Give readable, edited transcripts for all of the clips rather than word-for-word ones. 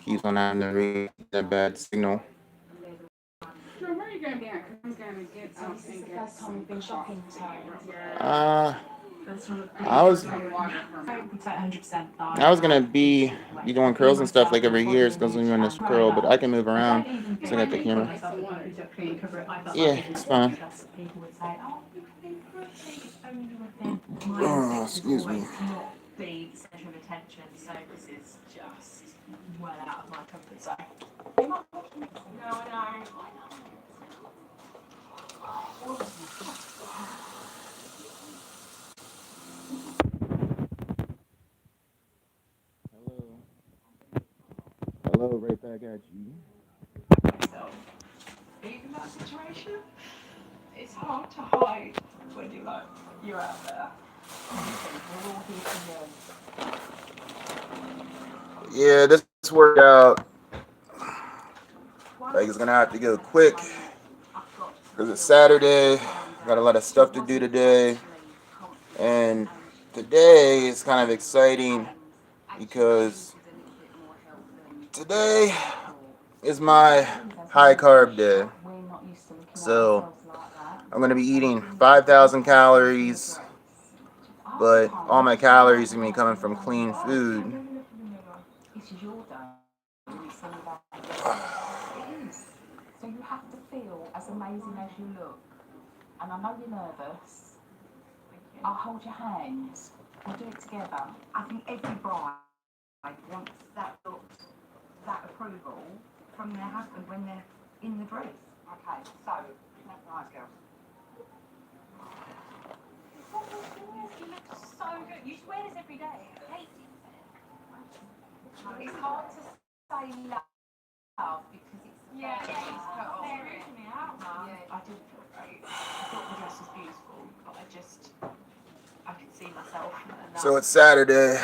Keeps on having to read that bad signal. So where are you gonna be at? 'Cause I'm gonna get So out this is and the get first time we've some been shopping coffee. together. Uh, First time we've I was Some water for me. 100% I was gonna it's be doing curls and stuff like every year. It's supposed to be doing this curl, but I can move I around. don't even So feel I got like the Maybe making camera. get myself some look water. clean cover it. I felt like Yeah, it it's was fine. just people would say, oh, you can be pretty. It's only within my Oh, instinct is excuse always me. to not be the centre of attention. So this is just well out of my comfort zone. You might watch me. No, I know. Hello. Hello, right back at you. Myself. Even that situation, it's hard to hide when you're out there. We're all here to learn. Yeah, this workout, like, it's gonna have to go quick because it's Saturday. Got a lot of stuff to do today, and today is kind of exciting because today is my high carb day. So I'm gonna be eating 5,000 calories, but all my calories are gonna be coming from clean food. This is your day. It's all about it is. So you have to feel as amazing as you look. And I know you're nervous. I'll hold your hands. We'll do it together. I think every bride wants that look, that approval from their husband when they're in the dress. Okay, so, nice girls. You look so good. You swear this every day. I hate it. It's hard to say love because it's very me out. Yeah, I didn't feel great. I thought the dress was beautiful, but I could see myself. And So it's Saturday.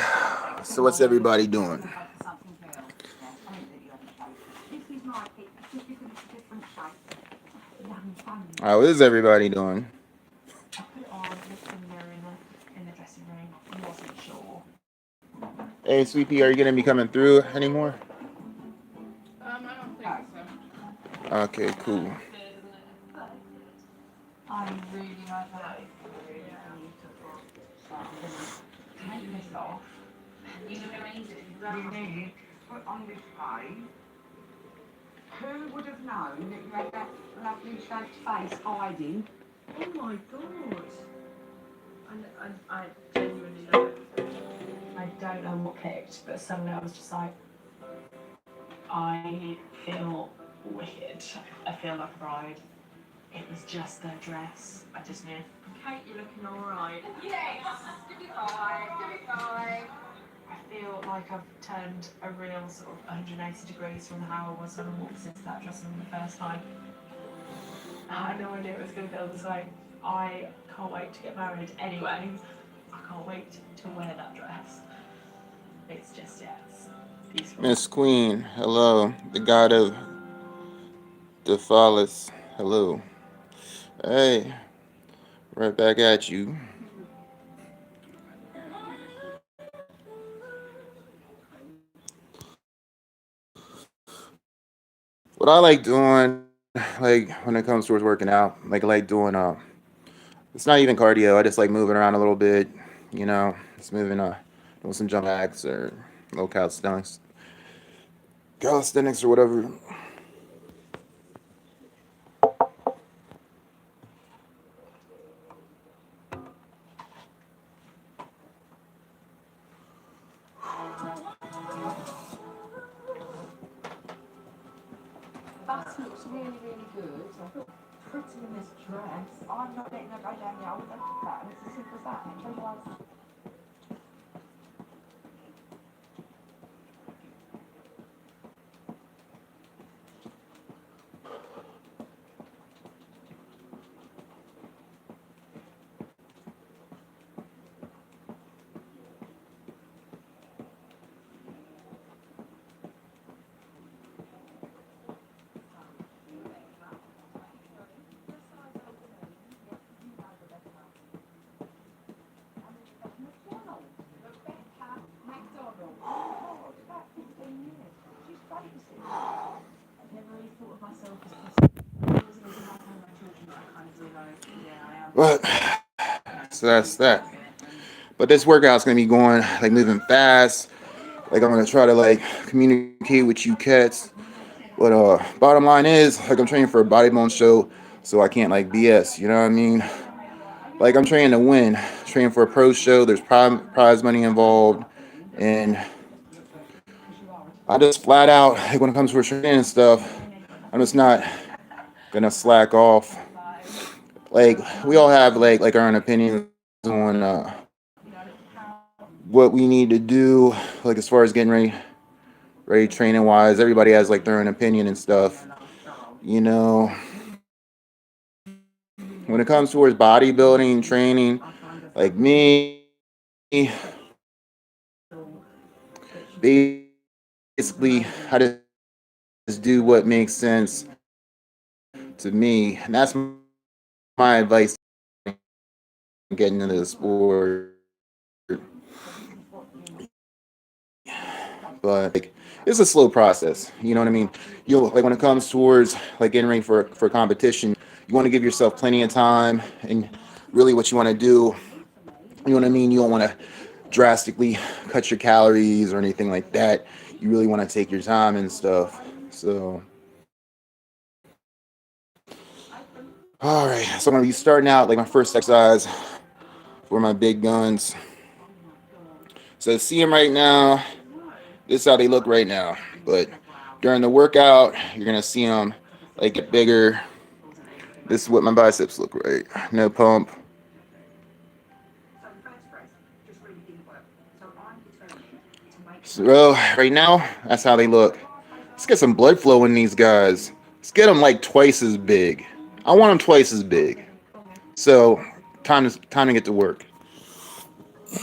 So what's everybody doing? something else. Yeah, something that you haven't shown. This is my pick, just because it's a different shape. How is everybody doing? I put it on, looked in the mirror in the dressing room, and wasn't sure. Hey, sweetie, are you gonna be coming through anymore? I don't think so. Okay, cool. I really like that. Really beautiful. So I'm going to take this off. You look amazing. You need to put on this page. Who would have known that you had that lovely shaped face hiding? Oh my god. I genuinely love it. I don't know what picked, but suddenly I was just like, I feel wicked. I feel like a bride. It was just their dress. I just knew. Kate, you're looking alright. Yes! Give me five. Give me five. I feel like I've turned a real sort of 180 degrees from how I was when I walked into that dressing room the first time. I had no idea it was going to feel this way. I can't wait to get married anyway. I can't wait to wear that dress. It's just, yeah, it's beautiful. Miss Queen, hello. The god of the phallus, hello. Hey, right back at you. What I like doing, like when it comes towards working out, like I like doing it's not even cardio. I just like moving around a little bit, just moving doing some jump jacks or low calisthenics or whatever. That looks really, really good. I feel pretty in this dress. I'm not letting her go down the old look at that. And it's as simple as that. Visualise. never really thought of myself as possible. It wasn't until I had my children that I kind of realised, yeah, I am. But so that's that. But this workout's gonna be going like moving fast. Like I'm gonna try to like communicate with you cats. But bottom line is like I'm training for a bodybuilding show, so I can't like BS. You know what I mean? Like I'm training to win. Training for a pro show. There's prize money involved, and I just flat out like when it comes to training and stuff, I'm just not gonna slack off. Like we all have like our own opinions on what we need to do, like as far as getting ready training wise. Everybody has like their own opinion and stuff. You know, when it comes towards bodybuilding training, like me, basically, I just do what makes sense to me, and that's my advice getting into the sport. But like it's a slow process. You know what I mean? You'll like when it comes towards like getting ready for competition, you want to give yourself plenty of time and really what you want to do. You know what I mean? You don't want to drastically cut your calories or anything like that. You really want to take your time and stuff. So, all right. So I'm gonna be starting out like my first exercise for my big guns. So see them right now. This is how they look right now. But during the workout, you're gonna see them like get bigger. This is what my biceps look like. No pump. So right now, that's how they look. Let's get some blood flow in these guys. Let's get them like twice as big. I want them twice as big. So time to get to work. It's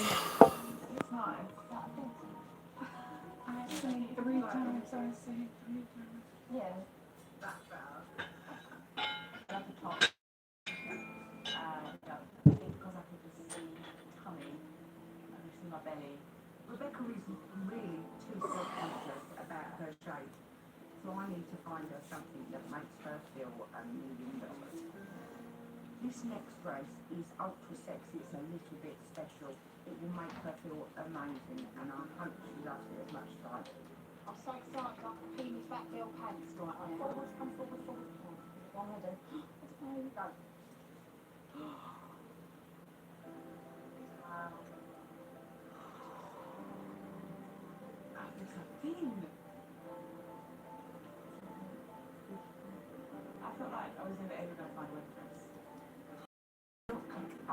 nice. I say 3 times, I say 3 times. Yeah. That's better. I love the top. Because I could just see tummy, I could see my belly. Rebecca is really too self-conscious about her shape, so I need to find her something that makes her feel $1,000,000. This next dress is ultra sexy, it's a little bit special. It will make her feel amazing, and I hope she loves it as much as I do. I'm so excited, like a penis back girl pants, right? Forward, come forward, forward. One more do. There you go. Wow. That is a thing. I felt like I was never ever going to find a wedding dress. I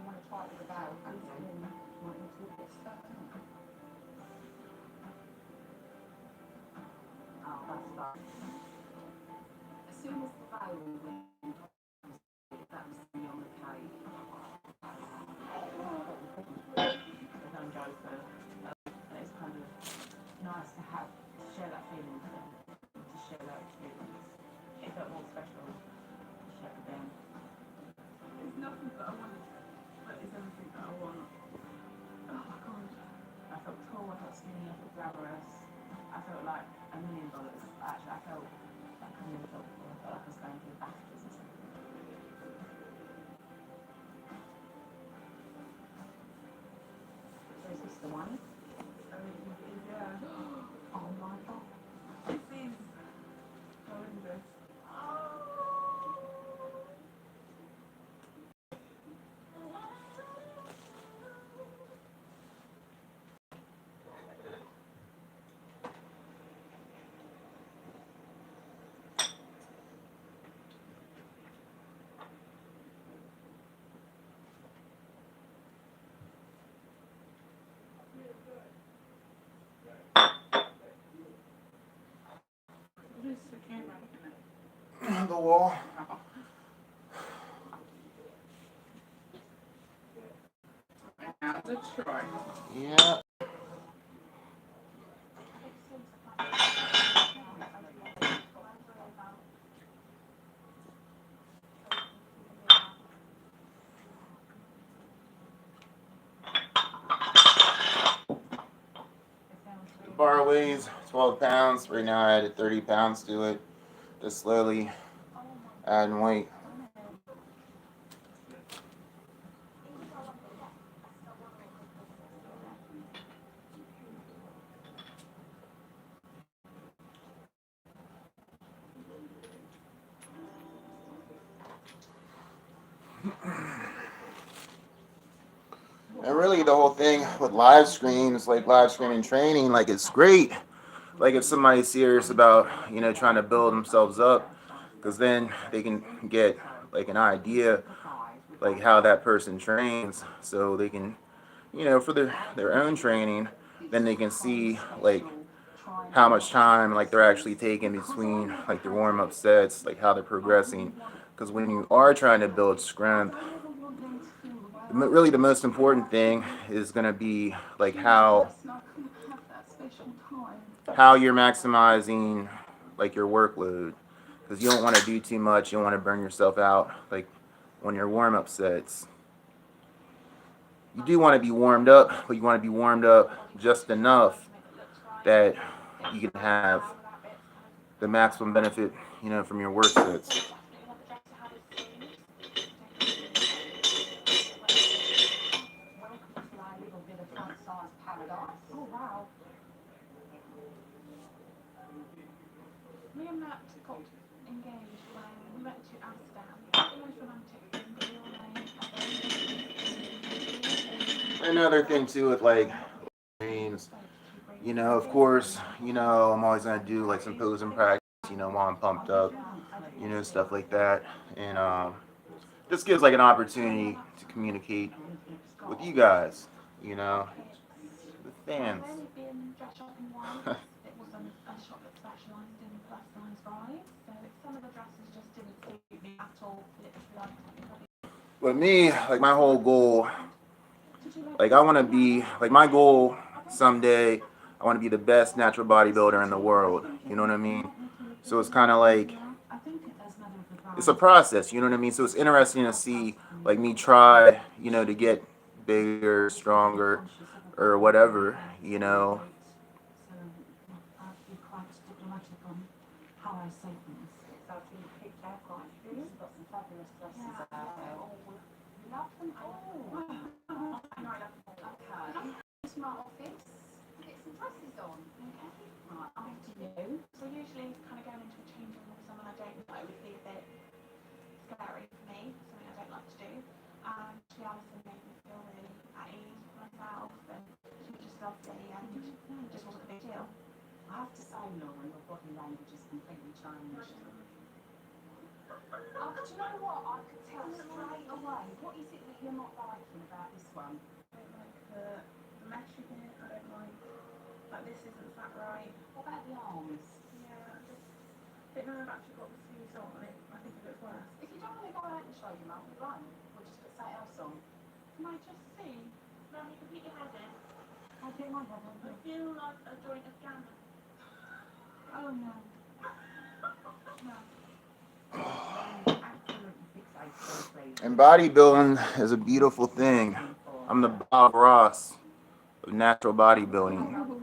want to try it with a bow. Might need to get stuck in. Oh, that's fine. As soon as the bow went, that was me on the cave. I don't go for, and it's kind of nice to have, to share that feeling with them, to share that experience. It felt more special to share with them. It's nothing that I want, but it's everything that I want. Oh my god. I felt tall, I felt skinny, I felt glamorous. I felt like $1,000,000. Actually, I felt like I never felt before. I felt like I was going to the BAFTAs or something. So is this the one? Yeah. Oh my god. This is horrendous. What is the camera looking at? The wall. Now the try. Yeah. bar weighs 12 pounds. Right now I added 30 pounds to it. Just slowly adding weight. And really the whole thing with live streams, like live streaming training, like it's great. Like if somebody's serious about, trying to build themselves up, because then they can get like an idea like how that person trains, so they can, for their own training, then they can see like how much time like they're actually taking between like their warm up sets, like how they're progressing. Because when you are trying to build strength, really the most important thing is going to be like how you're maximizing like your workload, because you don't want to do too much. You don't want to burn yourself out like on your warm up sets. You do want to be warmed up, but you want to be warmed up just enough that you can have the maximum benefit, from your work sets. Oh wow. Me and Matt got engaged when we went to Amsterdam. It was the most romantic thing, Another thing too with like dreams, of course, I'm always gonna do like some posing practice, while I'm pumped up, stuff like that, and this gives like an opportunity to communicate with you guys, the fans. I've only been dress shopping once. It wasn't a shop that specialised in plus size vibes, so some of the dresses just didn't suit me at all. With me, like my whole goal, like I want to be, like my goal someday, I want to be the best natural bodybuilder in the world. You know what I mean? So it's kind of like, it's a process. You know what I mean? So it's interesting to see like me try, to get bigger, stronger, or whatever. My office to get some dresses on. Okay. Right, after you. So usually kind of going into a change room with someone I don't know would be a bit scary for me, something I don't like to do. Actually Alison made me feel really at ease with myself, and she was just lovely and it just wasn't a big deal. I have to say, Lauren, your body language has completely changed. Do you know what? I could tell straight away. What is it that you're not liking about this one? I don't like the mesh in it. I don't like this isn't that right. What about the arms? Yeah, I don't know. I've actually got the sleeves on and I think it looks worse. If you don't want to go out and show your mouth, run. We'll just put something else on. Can I just see? No, you can put your head in. I do my head on. I feel like a joint of jam. Oh no. No. And bodybuilding is a beautiful thing. I'm the Bob Ross of natural bodybuilding.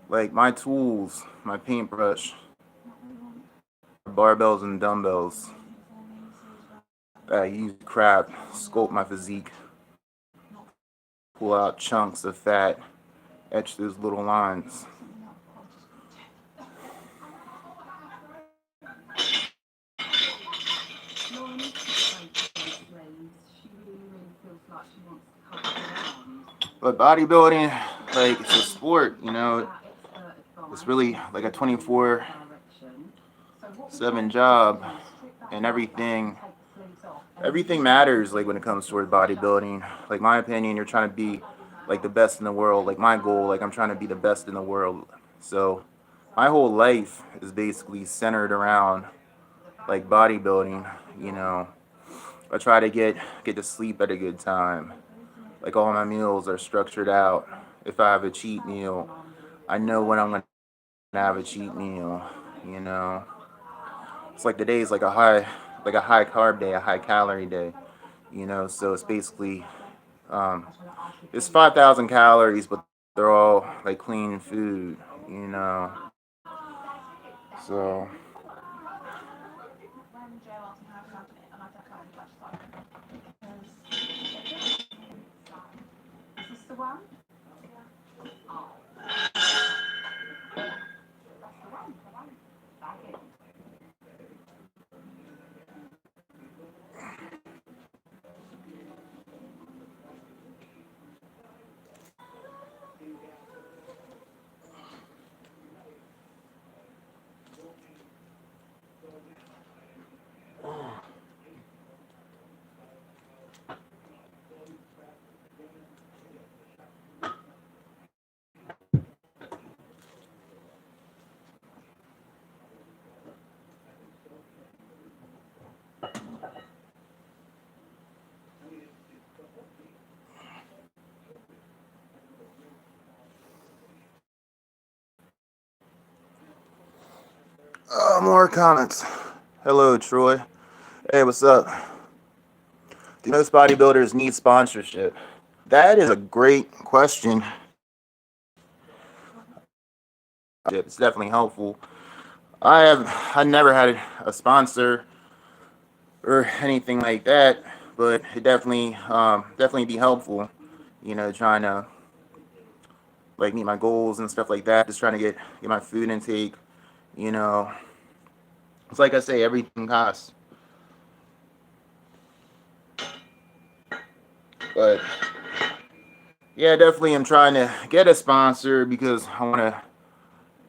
Like my tools, my paintbrush, barbells and dumbbells that I use to crap, sculpt my physique, pull out chunks of fat, etch those little lines. But bodybuilding, like it's a sport, It's really like a 24/7 job, and everything matters like when it comes towards bodybuilding. Like my opinion, you're trying to be like the best in the world. Like my goal, like I'm trying to be the best in the world. So my whole life is basically centered around like bodybuilding, I try to get to sleep at a good time. Like all my meals are structured out. If I have a cheat meal, I know when I'm gonna have a cheat meal. You know, it's like the day is like a high carb day, a high calorie day. So it's basically it's 5,000 calories, but they're all like clean food, you know. So When Joe asked me how I found it, and I don't know the website because is this the one? Oh, that's the one. Back it. more comments. Hello, Troy. Hey, what's up? Do most bodybuilders need sponsorship? That is a great question. It's definitely helpful. I never had a sponsor or anything like that, but it definitely be helpful. You know, trying to like meet my goals and stuff like that. Just trying to get my food intake. You know, it's like I say, everything costs. But yeah, definitely I'm trying to get a sponsor because I want to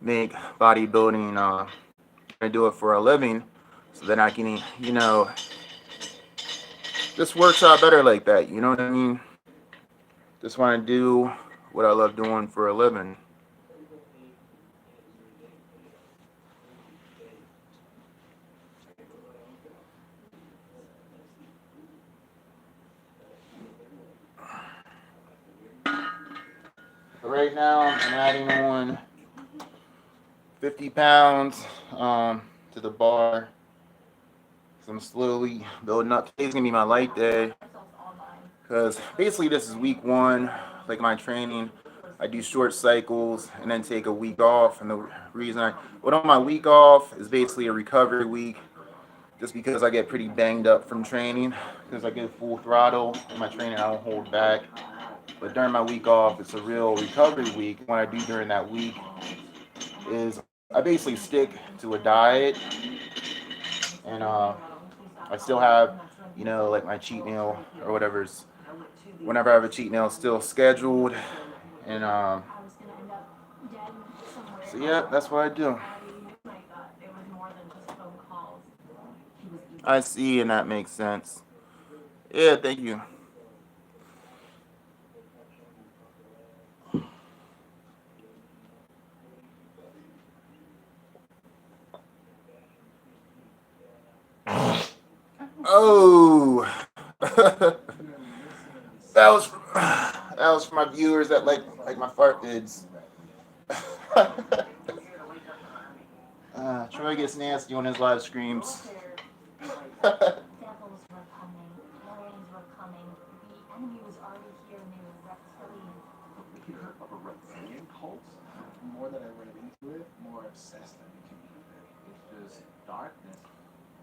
make bodybuilding. I do it for a living, so then I can, you know, this works out better like that. You know what I mean? Just want to do what I love doing for a living. But right now, I'm adding on 50 pounds to the bar. So I'm slowly building up. Today's gonna be my light day because basically this is week one. Like my training, I do short cycles and then take a week off. And the reason I went on my week off is basically a recovery week, just because I get pretty banged up from training. Because I get full throttle in my training, I don't hold back. But during my week off, it's a real recovery week. What I do during that week is I basically stick to a diet, and I still have, you know, like my cheat meal or whatever's. Whenever I have a cheat meal, still scheduled, and so yeah, that's what I do. I see, and that makes sense. Yeah, thank you. Oh, that was for my viewers that like my fart vids. Troy gets nasty on his live streams. Devils were coming, aliens were coming, the enemy was already here and they were reptilian. You heard of a reptilian cult? The more that I read into it, more obsessed I became with it. It's just darkness.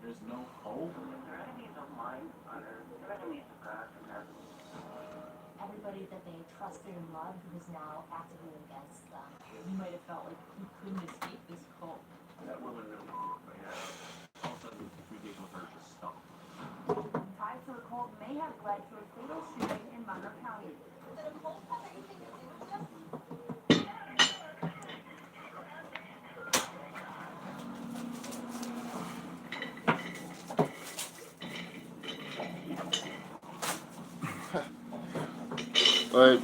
There's no hope. They're enemies of mine, Hunter. They're enemies of God from heaven. Everybody that they trusted and loved was now actively against them. You might have felt like you couldn't escape this cult. That woman really did, but yeah. All of a sudden, ridiculous her just stopped. Ties to the cult may have led to a fatal shooting in Monroe County. Did a cult have anything to do with this? But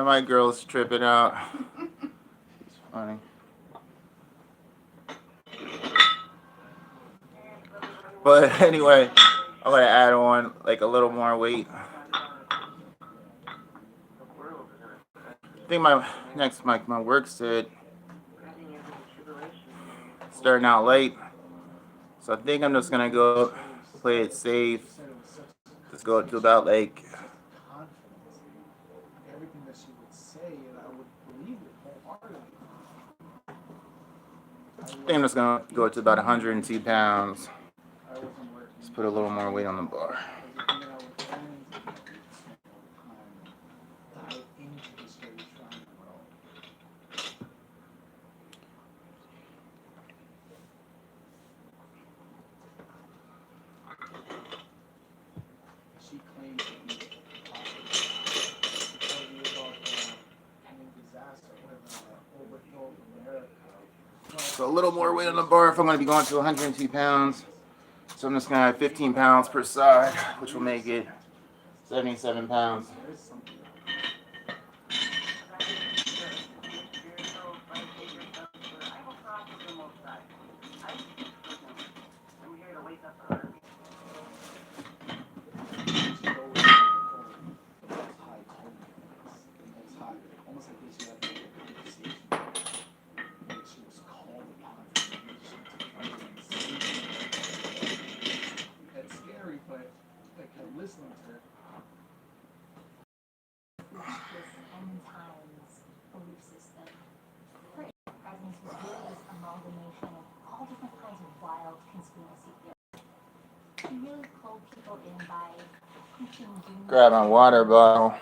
my girl's tripping out. It's funny. But anyway, I'm gonna add on like a little more weight. I think my work set starting out late, so I think I'm just gonna go play it safe. Let's go up to about like. Confidence. Everything that she would say, and I would believe it wholeheartedly. I think I'm just gonna go to about 102 pounds. I wasn't working. Just put a little more weight on the bar. I was hanging out with friends and all the time. Dive into the straight triangle world. She claims that we told you about the disaster with overflow of America. So a little more weight on the bar if I'm gonna be going to 102 pounds. So I'm just gonna have 15 pounds per side, which will make it 77 pounds. There is something. Listening to her. This end times belief system. Her presence was really this amalgamation of all different kinds of wild conspiracy theories. She really pulled people in by preaching doom. Grab my water bottle.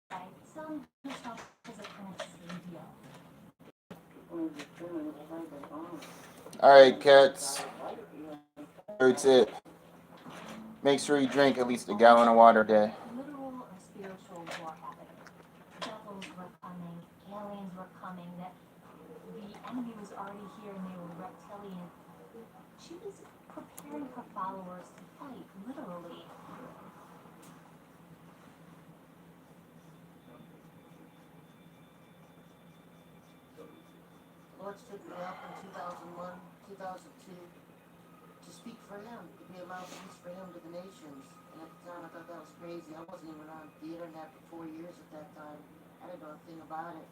By selling herself as a kind of savior. Alright, cats. Third tip. Make sure you drink at least a gallon of water a day. Literal or spiritual war happening. Devils were coming, aliens were coming, that the enemy was already here and they were reptilian. She was preparing her followers to fight, literally. Lord took me up in 2001, 2002 to speak for him, to be a mouthpiece for him to the nations. And at the time I thought that was crazy. I wasn't even on the internet for 4 years at that time. I didn't know a thing about it.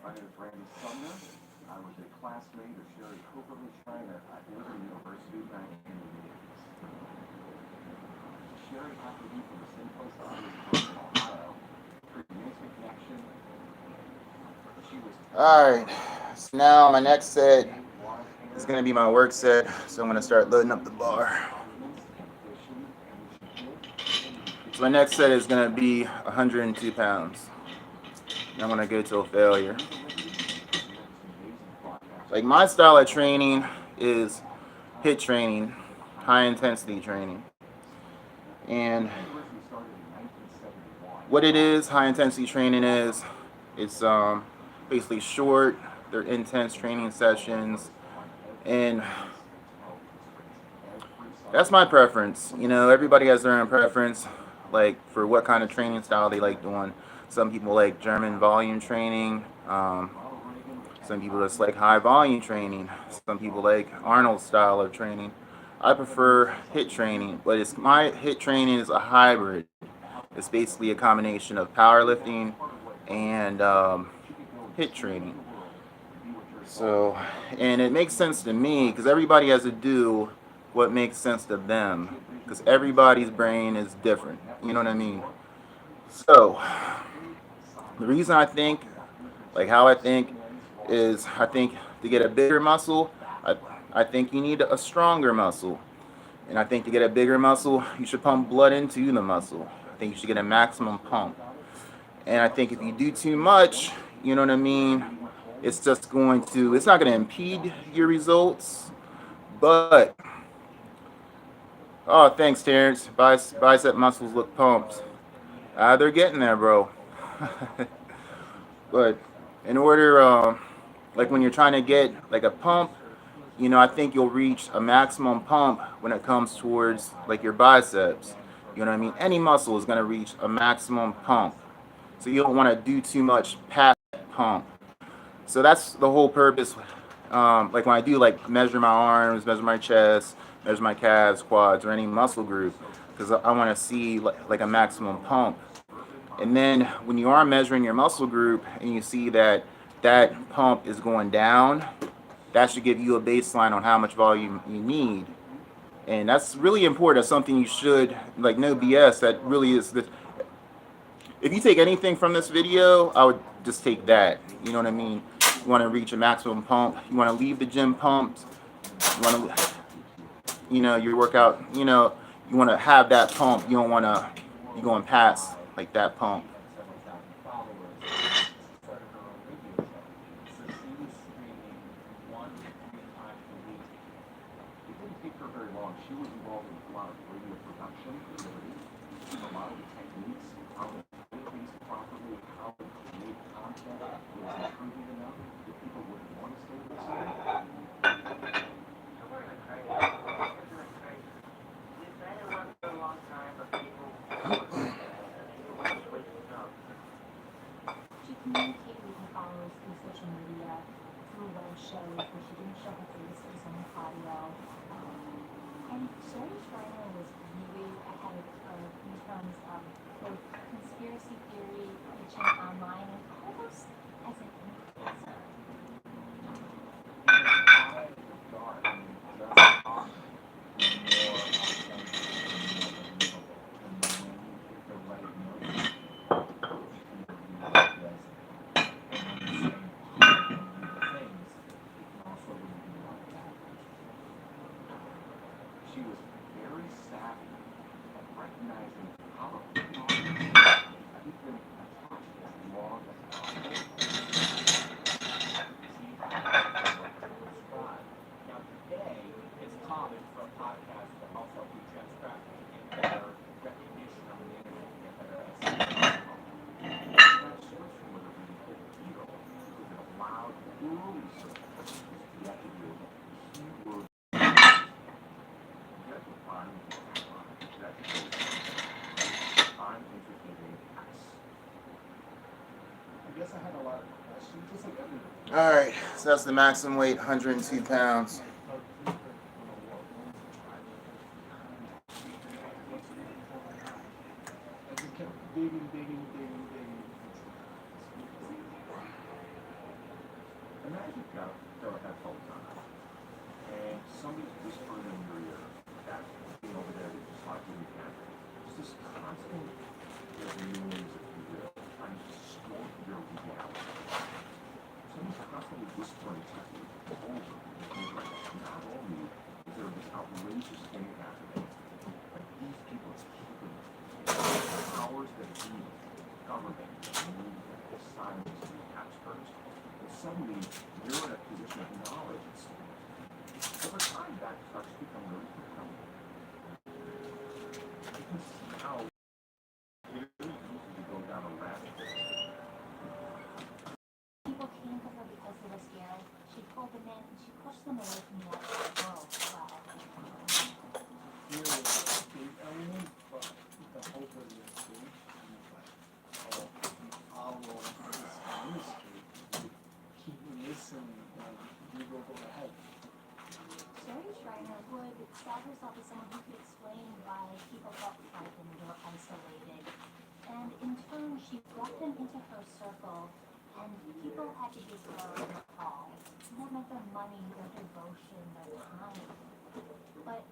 My name is Randy Sumner. I was a classmate of Sherry Cooper Schreiner at Liberty University back in the 80s. Sherry happened to be from the same place I was from in Ohio. Pretty instant connection. She was Alright, so now my next set is going to be my work set. So I'm going to start loading up the bar. So my next set is going to be 102 pounds. And I'm going to go till failure. Like my style of training is HIIT training, high intensity training. And what it is, high intensity training is, it's basically short, they're intense training sessions, and that's my preference. You know, everybody has their own preference, like for what kind of training style they like doing. Some people like German volume training. Some people just like high volume training. Some people like Arnold's style of training. I prefer HIIT training, but my HIIT training is a hybrid. It's basically a combination of powerlifting and HIIT training. So, and it makes sense to me because everybody has to do what makes sense to them because everybody's brain is different. You know what I mean? So, the reason I think, like how I think, is I think to get a bigger muscle, I think you need a stronger muscle. And I think to get a bigger muscle, you should pump blood into the muscle. I think you should get a maximum pump. And I think if you do too much, you know what I mean, it's just going to, it's not going to impede your results. But, oh, thanks, Terrence. Bicep muscles look pumped. They're getting there, bro. But in order, like when you're trying to get like a pump, you know, I think you'll reach a maximum pump when it comes towards like your biceps. You know what I mean? Any muscle is going to reach a maximum pump. So you don't want to do too much past pump. So that's the whole purpose. Like when I do like measure my arms, measure my chest, measure my calves, quads, or any muscle group, because I want to see like a maximum pump. And then when you are measuring your muscle group and you see that that pump is going down, that should give you a baseline on how much volume you need. And that's really important. That's something you should, like, no BS. That really is the. If you take anything from this video, I would just take that. You know what I mean? You want to reach a maximum pump. You want to leave the gym pumped. You want to, your workout. You want to have that pump. You don't want to be going past like that pump. Very long. She was involved in a lot of radio production, a lot of the techniques, how to do things properly, how to create content that was intriguing enough that people would want to stay listening. She communicated with her followers through social media, through web shows where she didn't show her face, it was only audio. And Sherry Schreiner was really ahead of the curve in terms of both conspiracy theory, preaching online, and almost as an influencer. She was very savvy at recognizing how to put on keep them attached as long as possible. Now today, it's common for a podcast to also feature traffic and better recognition on the internet and get better SEO. That switch from whether we hit zero because it allowed early search to activate keyword. All right, so that's the maximum weight, 102 pounds. Imagine you've got a headphones on, and somebody's whispering in your ear, that thing over there that just like you can. It's this constant noise, if you will, trying to distort your reality. Somebody's constantly whispering to you over and over. Not only is there this outrageous thing happening, but these people are keeping powers that be, government, media, science, experts, and suddenly you're in a position of knowledge. Over time, that starts to become really compelling. You can see how very easy to go down a rabbit hole. People came to her because they were scared. She pulled them in and she pushed them away from the outside world as well. Fear is a big element, but the hope of the escape is like, our role in this industry, keep listening and we will go ahead. Sherry Schreiner would sell herself as someone who could explain why people felt frightened or isolated. And in turn, she brought them into her circle, and people had to give her a call. That meant their money, their devotion, their time. But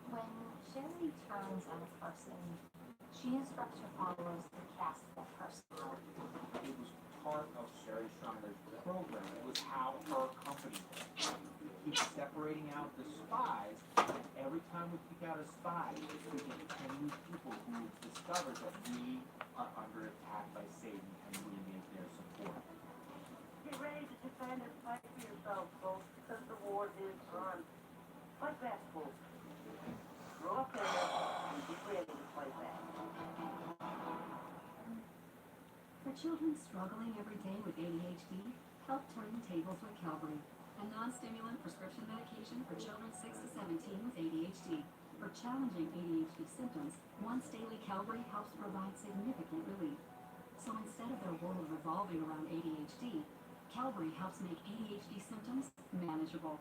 when Sherry turns on a person, she instructs her followers to cast that person out. It was part of Sherry Schreiner's program. It was how her company keeps separating out the spies. Every time we pick out a spy, we get 10 new people who discover that we are under attack by Satan and we need their support. Get ready to defend and fight for yourself, folks, because the war is on. Fight back, folks. Grow up there and be ready to fight back. For children struggling every day with ADHD, help turn the tables with Calvary, a non-stimulant prescription medication for children 6 to 17 with ADHD. For challenging ADHD symptoms, once daily Calvary helps provide significant relief. So instead of their world revolving around ADHD, Calvary helps make ADHD symptoms manageable.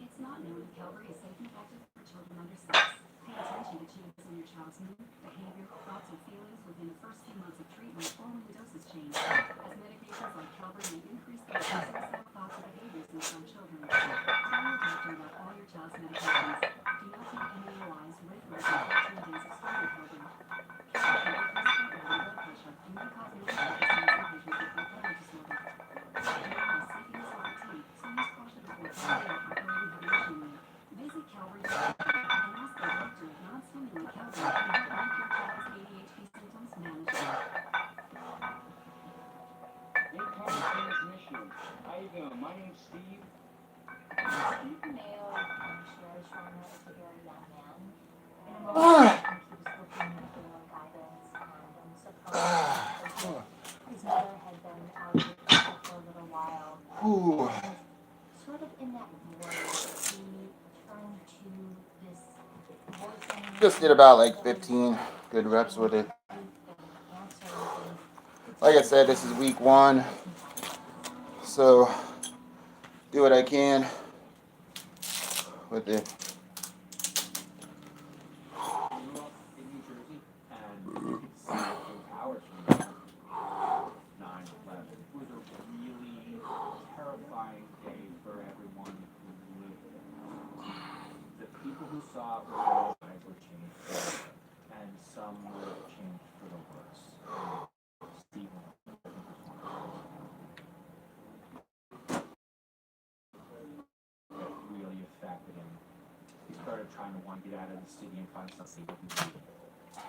It's not known if Calvary is safe and effective for children under 6. Pay attention to changes in your child's mood, behavior, thoughts, and feelings within the first few months of treatment. Suicidal thoughts or behaviors in some children. Tell your doctor about all your child's medications. Do not take any AOIs with or within 14 days of starting program. Can increase heart rate and blood pressure and may cause mood disturbances in patients with bipolar disorder. Remember, sleeping is over fatigue, so use caution before therapy or operating heavy machinery. Visit Calvary.org and ask the doctor if non-stimulant Calvary can help make your child's ADHD symptoms manageable. Incoming transmission. How you doing? My name's Steve. Steve Mayo shares from as a very young man. In a moment, he was looking for guidance and supposed his mother had been out of the picture for a little while. Ooh. And sort of in that void, he turned to this voice. Just did about like 15 good reps with it. Like I said, this is week 1, so do what I can with it. I grew up in New Jersey, and you could see those hours from 9/11. It was a really terrifying day for everyone who lived there. The people who saw it were lives were changed forever, and some were changed for the worse. Stephen, I think, was one of those. That really affected him. He started trying to want to get out of the city and find something he could do.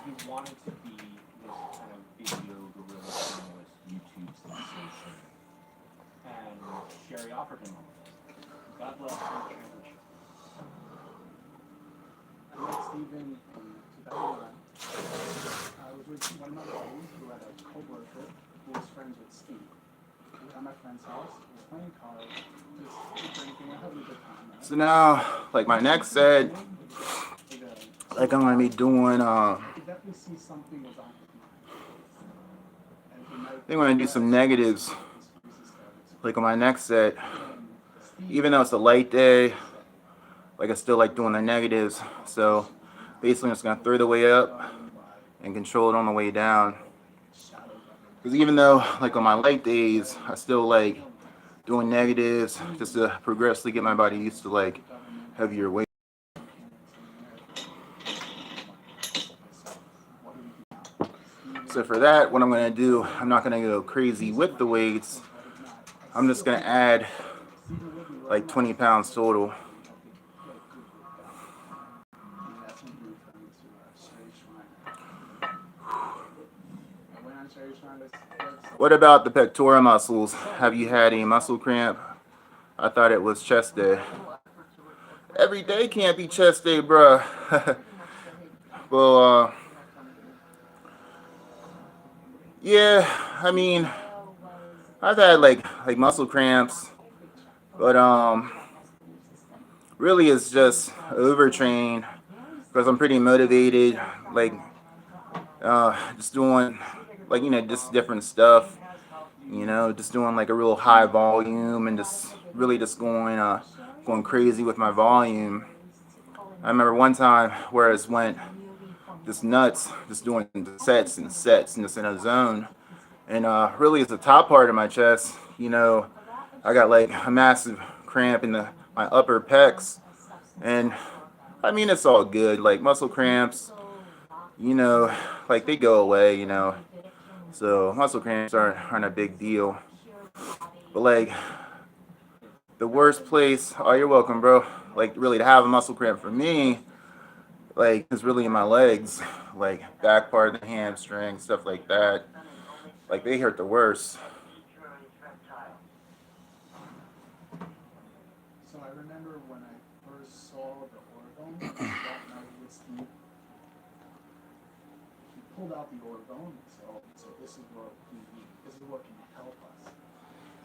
He wanted to be this kind of video guerrilla journalist, YouTube sensation. And Sherry offered him all this. God bless her transition. I met Stephen in 2009. I was with one of my buddies who had a co-worker who was friends with Steve. We were at my friend's house, we were playing cards, just drinking, and having a good time. Right? So now, like my next set, like I'm gonna be doing I could definitely see something was on his mind. I think I'm gonna do some negatives. Like on my next set, even though it's a light day, like I still like doing the negatives. So basically, I'm just gonna throw the weight up and control it on the way down. Because even though, like on my light days, I still like doing negatives just to progressively get my body used to like heavier weight. So for that, what I'm gonna do, I'm not gonna go crazy with the weights. I'm just gonna add like 20 pounds total. What about the pectoral muscles? Have you had a muscle cramp? I thought it was chest day. Every day can't be chest day, bruh. Well, yeah, I mean, I've had like muscle cramps, but really it's just overtrained because I'm pretty motivated, like just doing like, you know, just different stuff, you know, just doing like a real high volume and just really just going crazy with my volume. I remember one time where I just went just nuts, just doing sets and sets and just in a zone. And really it's the top part of my chest, you know, I got like a massive cramp in my upper pecs. And I mean, it's all good, like muscle cramps, you know, like they go away, you know. So muscle cramps aren't a big deal. But like the worst place, oh, you're welcome, bro. Like really to have a muscle cramp for me, like is really in my legs, like back part of the hamstring, stuff like that. Like they hurt the worst. So I remember when I first saw the orgone that night with Steve, he pulled out the orgone, so this is what can help us.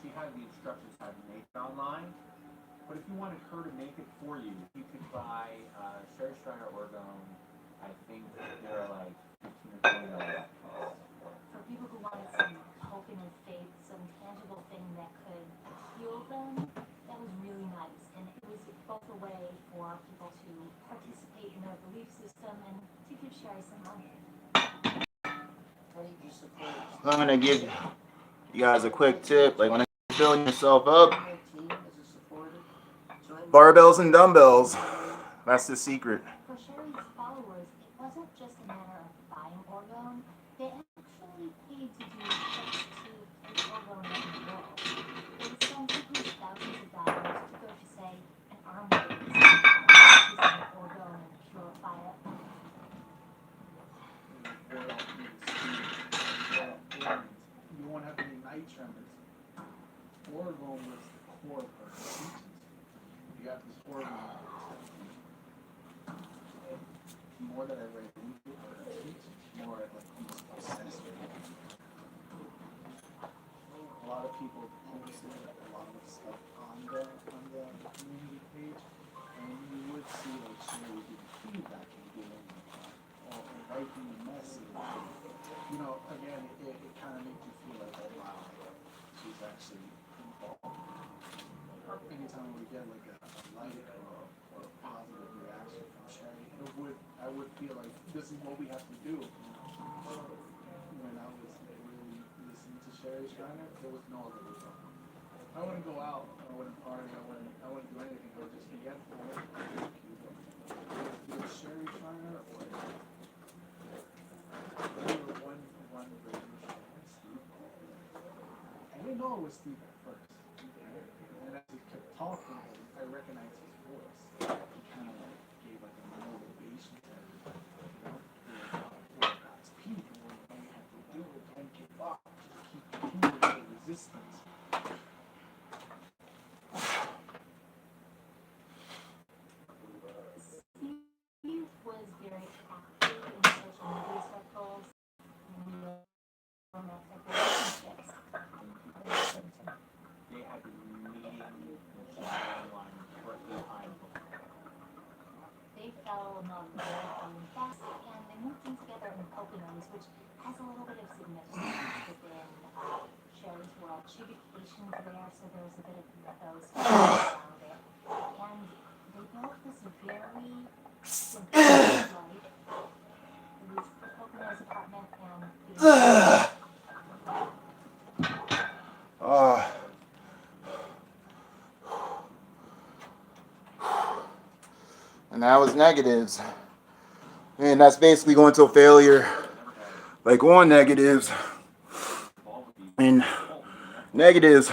She had the instructions how to make it online, but if you wanted her to make it for you, you could buy Sherry Strider Orgone. I think they're like $15 or $20. For people who wanted some hope and faith, some tangible thing that could heal them, that was really nice. And it was both a way for people to participate in their belief system and to give Sherry some money. How do you support? I'm gonna give you guys a quick tip. Like when I filling yourself up. Join their team as a supporter. Join Barbells and dumbbells. That's the secret. For Sherry's followers, it wasn't just a matter of buying orgone. They actually paid to do just to keep orgone in the world. They spent sometimes thousands of dollars to go to, say, an arm race, use an orgone and purify it. You won't have any night tremors. Orgone was the core of her teachings. You got this orgone. The more that I read into her teachings, the more I was obsessed with it. A lot of people posted a lot of stuff on the community page, and you would see like Sherry giving feedback and giving or writing a message. You know, again, it kind of makes you feel like, oh wow, she's actually involved. Anytime we get like a light or a positive reaction from Sherry, I would feel like this is what we have to do. When I was really listening to Sherry Schreiner, there was no other way. I wouldn't go out, I wouldn't party, I wouldn't do anything. I would just be at home. Either Sherry Schreiner or one radio show with Steve. I didn't know it was Steve at first. And as he kept talking, I recognized his voice. He kind of like gave like a motivation to everybody. We're God's people. We don't have to do it. Don't give up. Just keep doing the resistance. Steve was very active in social media circles, romantic relationships. They had been meeting online for 8 times. They fell in love very fast, and they moved in together in Poconos, which has a little bit of significance within Sherry's world. She vacations there, so there was a bit of mythos around it. And they built this very simple life. It was the Poconos apartment and the And that was negatives. And that's basically going to a failure. Like on negatives. And negatives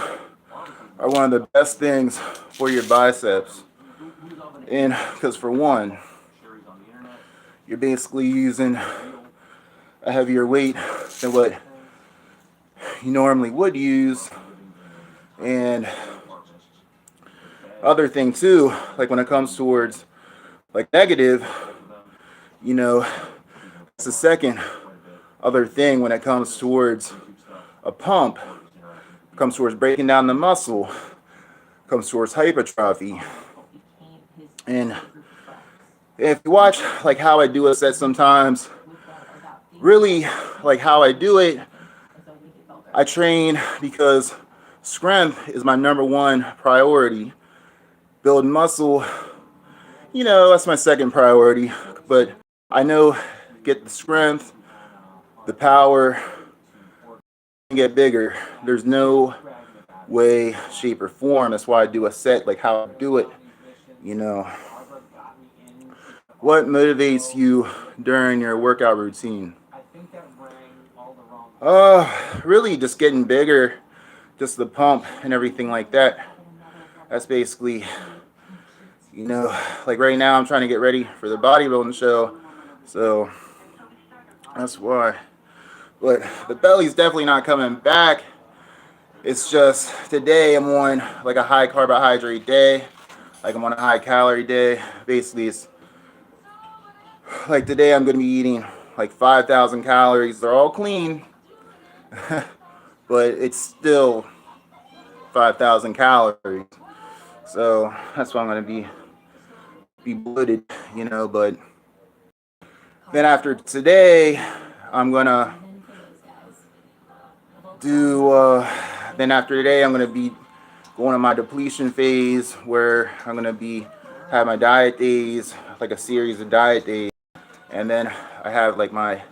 are one of the best things for your biceps. And because for one, you're basically using a heavier weight than what you normally would use. And other thing too, like when it comes towards like negative, you know, it's the second other thing when it comes towards a pump, comes towards breaking down the muscle, comes towards hypertrophy. And if you watch like how I do a set sometimes, really like how I do it, I train because strength is my number one priority. Building muscle, you know, that's my second priority. But I know get the strength, the power, and get bigger. There's no way, shape, or form. That's why I do a set like how I do it. You know, what motivates you during your workout routine? Really just getting bigger, just the pump and everything like that. That's basically, you know, like right now I'm trying to get ready for the bodybuilding show, so that's why. But the belly's definitely not coming back. It's just today I'm on like a high carbohydrate day, like I'm on a high calorie day. Basically, it's like today I'm gonna be eating like 5,000 calories. They're all clean, but it's still 5,000 calories. So that's why I'm gonna be bloated, you know. But then after today, I'm gonna do. Then after today, I'm gonna be going on my depletion phase where I'm gonna have my diet days, like a series of diet days, and then I have like my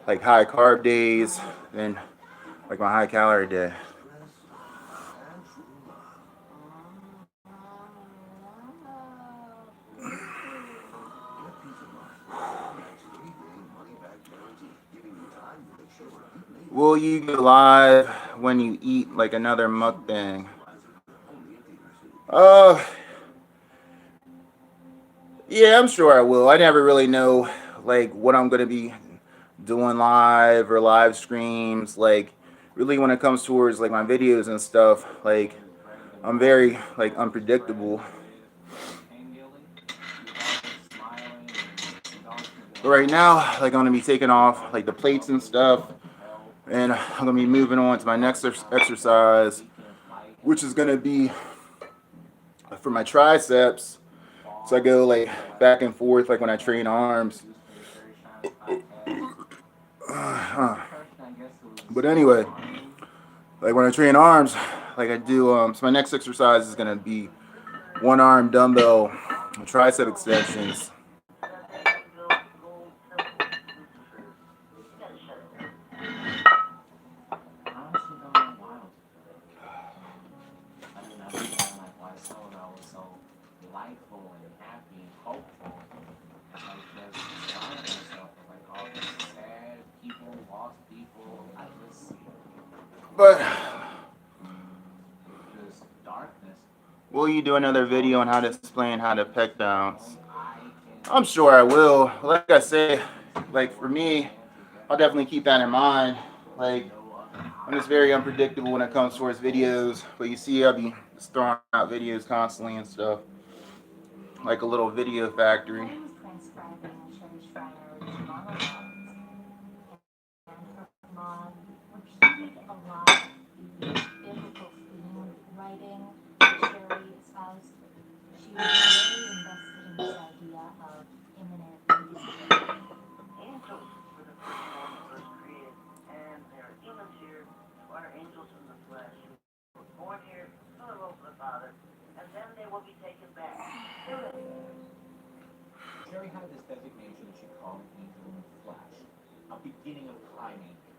like high carb days, then like my high calorie day. Will you go live when you eat like another mukbang? Uh, yeah, I'm sure I will. I never really know like what I'm gonna be doing live or live streams. Like, really, when it comes towards like my videos and stuff, like I'm very like unpredictable. But right now, like I'm gonna be taking off like the plates and stuff, and I'm gonna be moving on to my next exercise, which is gonna be for my triceps. So I go like back and forth like when I train arms. But anyway, like when I train arms, like I do. So my next exercise is gonna be one arm dumbbell tricep extensions. Honestly, don't know why. I mean, I understand like why Sono was so delightful and happy and hopeful. Like just surrounding himself with like all these sad people, lost people. I just But just darkness. will you do another video on how to explain how to pec bounce? I can I'm sure I will. Like I say, like for me, I'll definitely keep that in mind. Like I'm just very unpredictable when it comes towards videos. But you see, I'll be just throwing out videos constantly and stuff, like a little video factory. Kelly was transcribing Sherry Schreiner's monologues, and her mom repeated a lot of the biblical theme writing that Sherry espoused. She was very invested in this idea of imminent rediscovery. Angels were the first ones first created, and there are demons here who are angels in the flesh, who were born here for the will of the Father, and then they will be taken back. Sherry had this designation that she called angel in the flesh, a beginning of time angel.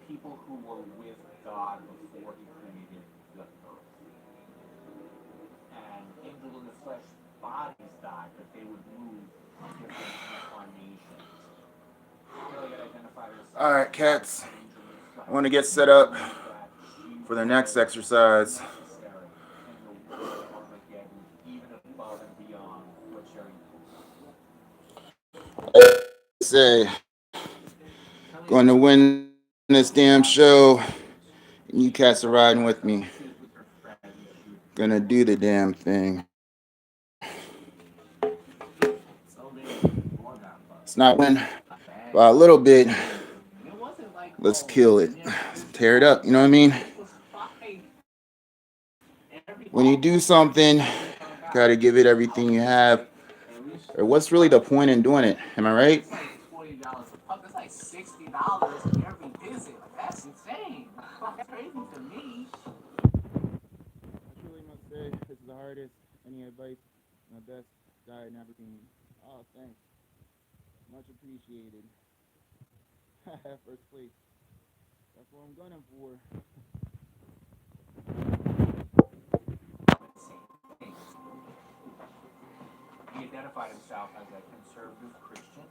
People who were with God before he created the earth. And angel in the flesh bodies died, but they would move in different incarnations. Sherry had identified herself All right, cats. as angel in the flesh. I want to get set up That she for the next was exercise. necessary in the war of Armageddon, even above and beyond what Sherry Say, going to win this damn show, and you cats are riding with me. Gonna do the damn thing. It's not win by a little bit. Let's kill it. Tear it up. You know what I mean? When you do something, gotta give it everything you have. Or what's really the point in doing it? Am I right? $20 a puck. That's like $60 every visit. Like, that's insane. That's crazy to me. I truly must say, this is the hardest. Any advice? My best diet and everything. Oh, thanks. Much appreciated. First place. That's what I'm gunning for. He identified himself as a conservative Christian.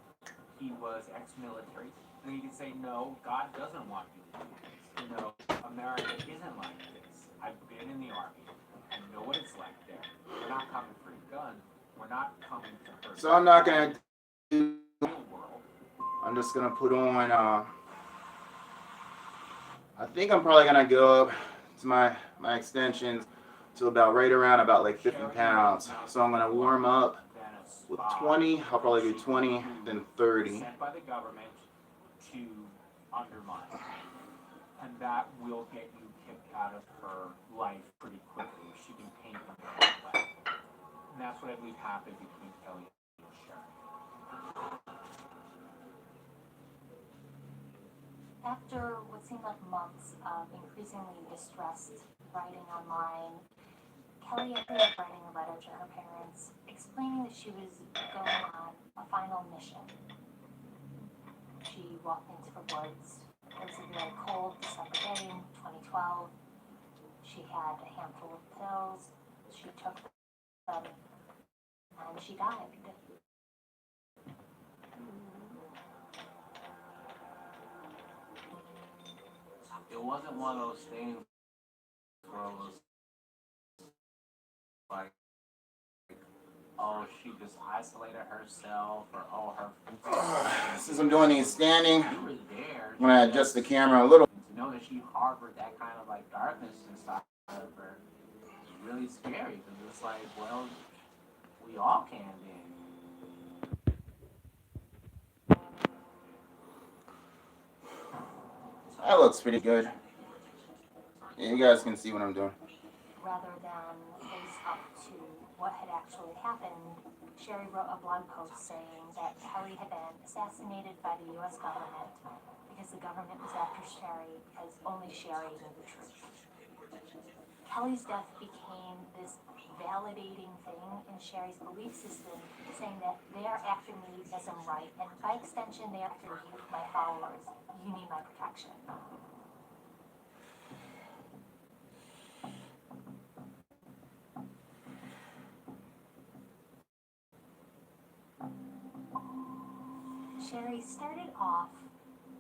He was ex-military. And you can say, no, God doesn't want you to do this. You know, America isn't like this. I've been in the army. I know what it's like there. We're not coming for your gun. We're not coming to hurt. So I'm not gonna do. The world. I'm just gonna put on. I think I'm probably gonna go up to my extensions to about right around about like 50 pounds. So I'm gonna warm up with 20. I'll probably do 20, then 30. Sent by the government to undermine. And that will get you kicked out of her life pretty quickly. She can paint them the wrong way. And that's what I believe happened between Kelly and Sherry. After what seemed like months of increasingly distressed writing online, Kelly ended up writing a letter to her parents explaining that she was going on a final mission. She walked into the woods. It was a very cold December day in 2012. She had a handful of pills. She took them and she died. it wasn't one of those things where it was like, oh, she just isolated herself, or oh, her. Since I'm doing these standing, You were there. I'm gonna adjust the camera a little. To know that she harbored that kind of like darkness inside of her is really scary, because it's like, well, we all can then. That looks pretty good. Yeah, you guys can see what I'm doing. Rather than face up to what had actually happened, Sherry wrote a blog post saying that Kelly had been assassinated by the U.S. government because the government was after Sherry because only Sherry knew the truth. Kelly's death became this validating thing in Sherry's belief system, saying that they're after me because I'm right, and by extension, they're after you, my followers. You need my protection. Sherry started off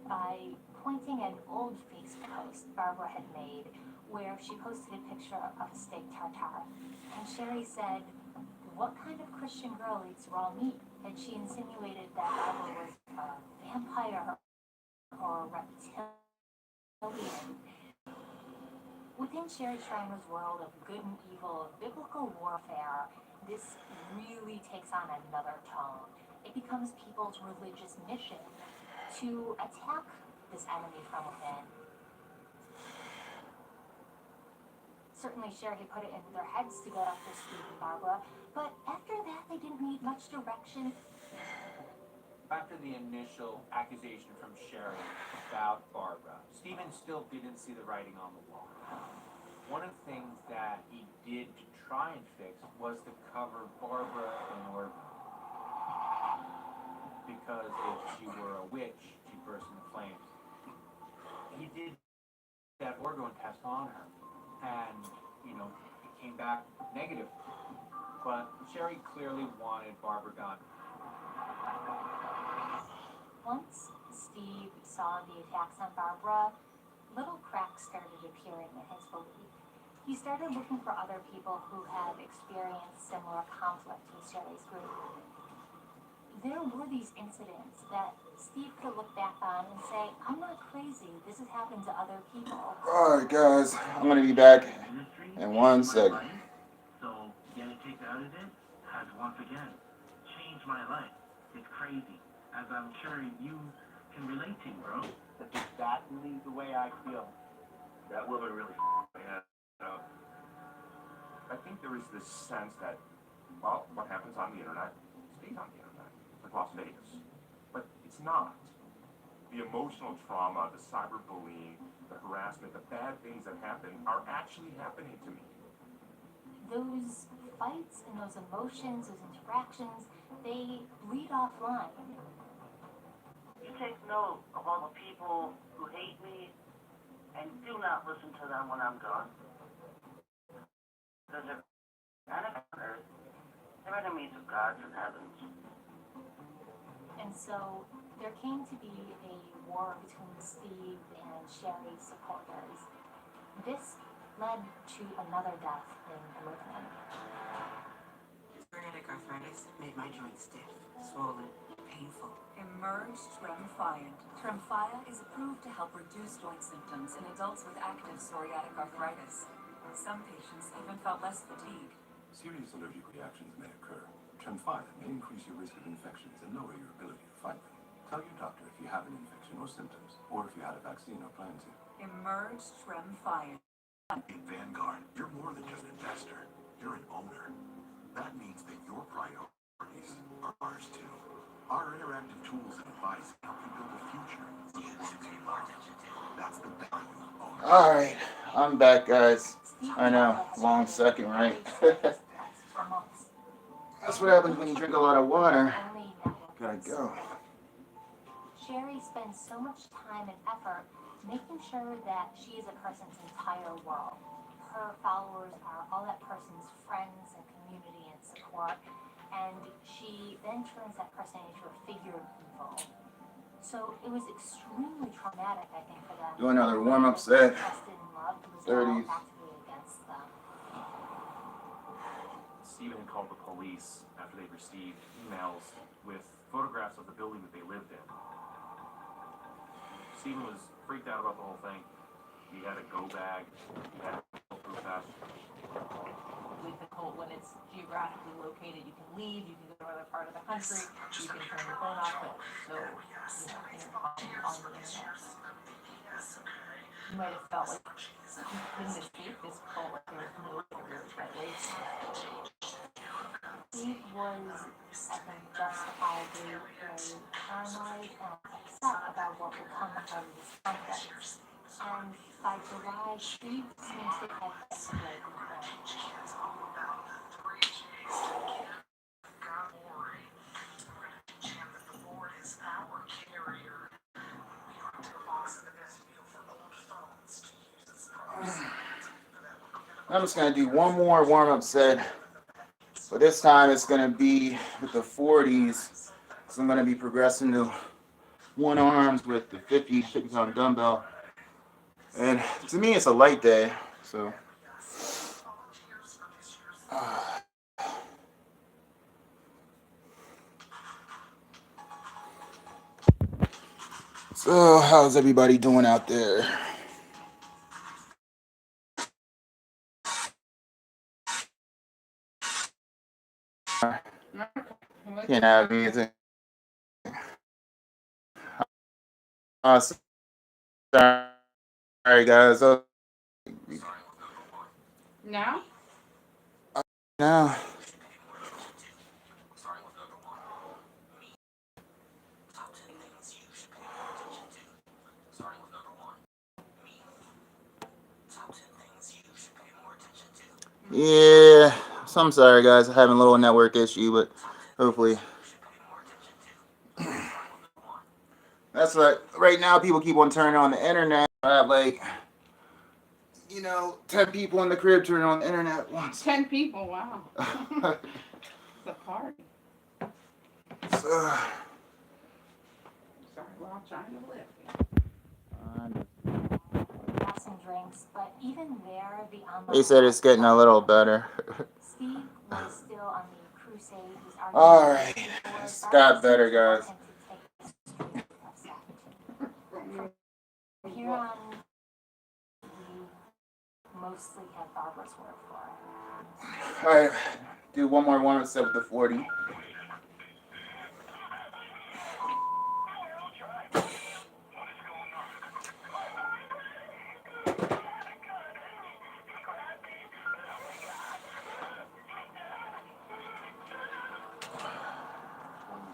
by pointing at an old Facebook post Barbara had made where she posted a picture of a steak tartare. And Sherry said, "What kind of Christian girl eats raw meat?" And she insinuated that Barbara was a vampire or a reptilian. Within Sherry Schreiner's world of good and evil, of biblical warfare, this really takes on another tone. It becomes people's religious mission to attack this enemy from within. Certainly Sherry had put it in their heads to get after Steve and Barbara, but after that they didn't need much direction. After the initial accusation from Sherry about Barbara, Stephen still didn't see the writing on the wall. One of the things that he did to try and fix was to cover Barbara in organ. Because if she were a witch, she'd burst into flames. He did that organ test on her, and, it came back negative. But Sherry clearly wanted Barbara gone. Once Steve saw the attacks on Barbara, little cracks started appearing in his belief. He started looking for other people who had experienced similar conflict with Sherry's group. There were these incidents that Steve could look back on and say, "I'm not crazy, this has happened to other people." Alright guys, I'm gonna be back in 1 second. So getting kicked out of it has once again changed my life. It's crazy, as I'm sure you can relate to, bro. That's exactly the way I feel. That woman really my head up. I think there is this sense that, well, what happens on the internet stays on the internet, like Las Vegas. But it's not. The emotional trauma, the cyberbullying, the harassment, the bad things that happen are actually happening to me. Those fights and those emotions, those interactions, they bleed offline. You take note of all the people who hate me, and do not listen to them when I'm gone. Because they're enemies on earth. They're enemies of gods and heavens. And so there came to be a war between Steve and Sherry's supporters. This led to another death in the movement. Psoriatic arthritis made my joints stiff, swollen, painful. Emerged Tremfya. Tremfya is approved to help reduce joint symptoms in adults with active psoriatic arthritis. Some patients even felt less fatigue. Serious allergic reactions may occur. Tremfya may increase your risk of infections and lower your ability to fight them. Tell your doctor if you have an infection or symptoms, or if you had a vaccine or plan to. Emerged Tremfya. In Vanguard, you're more than just an investor. You're an owner. That means that your priorities are ours too. Our interactive tools and advice help you build a future for the ones you love. That's the value of ownership. Alright, I'm back guys. I know, long second, right? That's what happens when you drink a lot of water. Gotta go. Sherry spends so much time and effort making sure that she is a person's entire world. Her followers are all that person's friends and community and support, and she then turns that person into a figure of evil. So it was extremely traumatic, I think, for them. Do another warm-up set. Trusted and loved was 30s. now actively against them. Stephen called the police after they received emails with photographs of the building that they lived in. Stephen was freaked out about the whole thing. He had a go bag. He had a bulletproof vest. With the cult, when it's geographically located, you can leave, you can go to another part of the country, you can turn your phone off, but no, intercom on the internet. You might have felt like you couldn't escape this cult, like there was no way to really get away from it. Steve was, I think, justifiably very paranoid and upset about what would come of this conflict. And by July, Steve seems to have hit the breaking point. I'm just going to do one more warm-up set. But this time it's going to be with the 40s. So I'm going to be progressing to one arms with the 50-pound dumbbell. And to me, it's a light day. So how's everybody doing out there? Can't have music. Sorry, guys. Now? Now. Yeah, so I'm sorry, guys. I'm having a little network issue, but hopefully. That's like right now. People keep on turning on the internet. I have like, 10 people in the crib turning on the internet once. 10 people, wow. It's a party. So, sorry, we're all trying to live. Got some drinks, but even there, the They said it's getting a little better. Steve was still on the crusade. He's All right, it's got better, guys. Here on, we mostly had Barbara's work for it. All right, do one more warm-up set with the 40.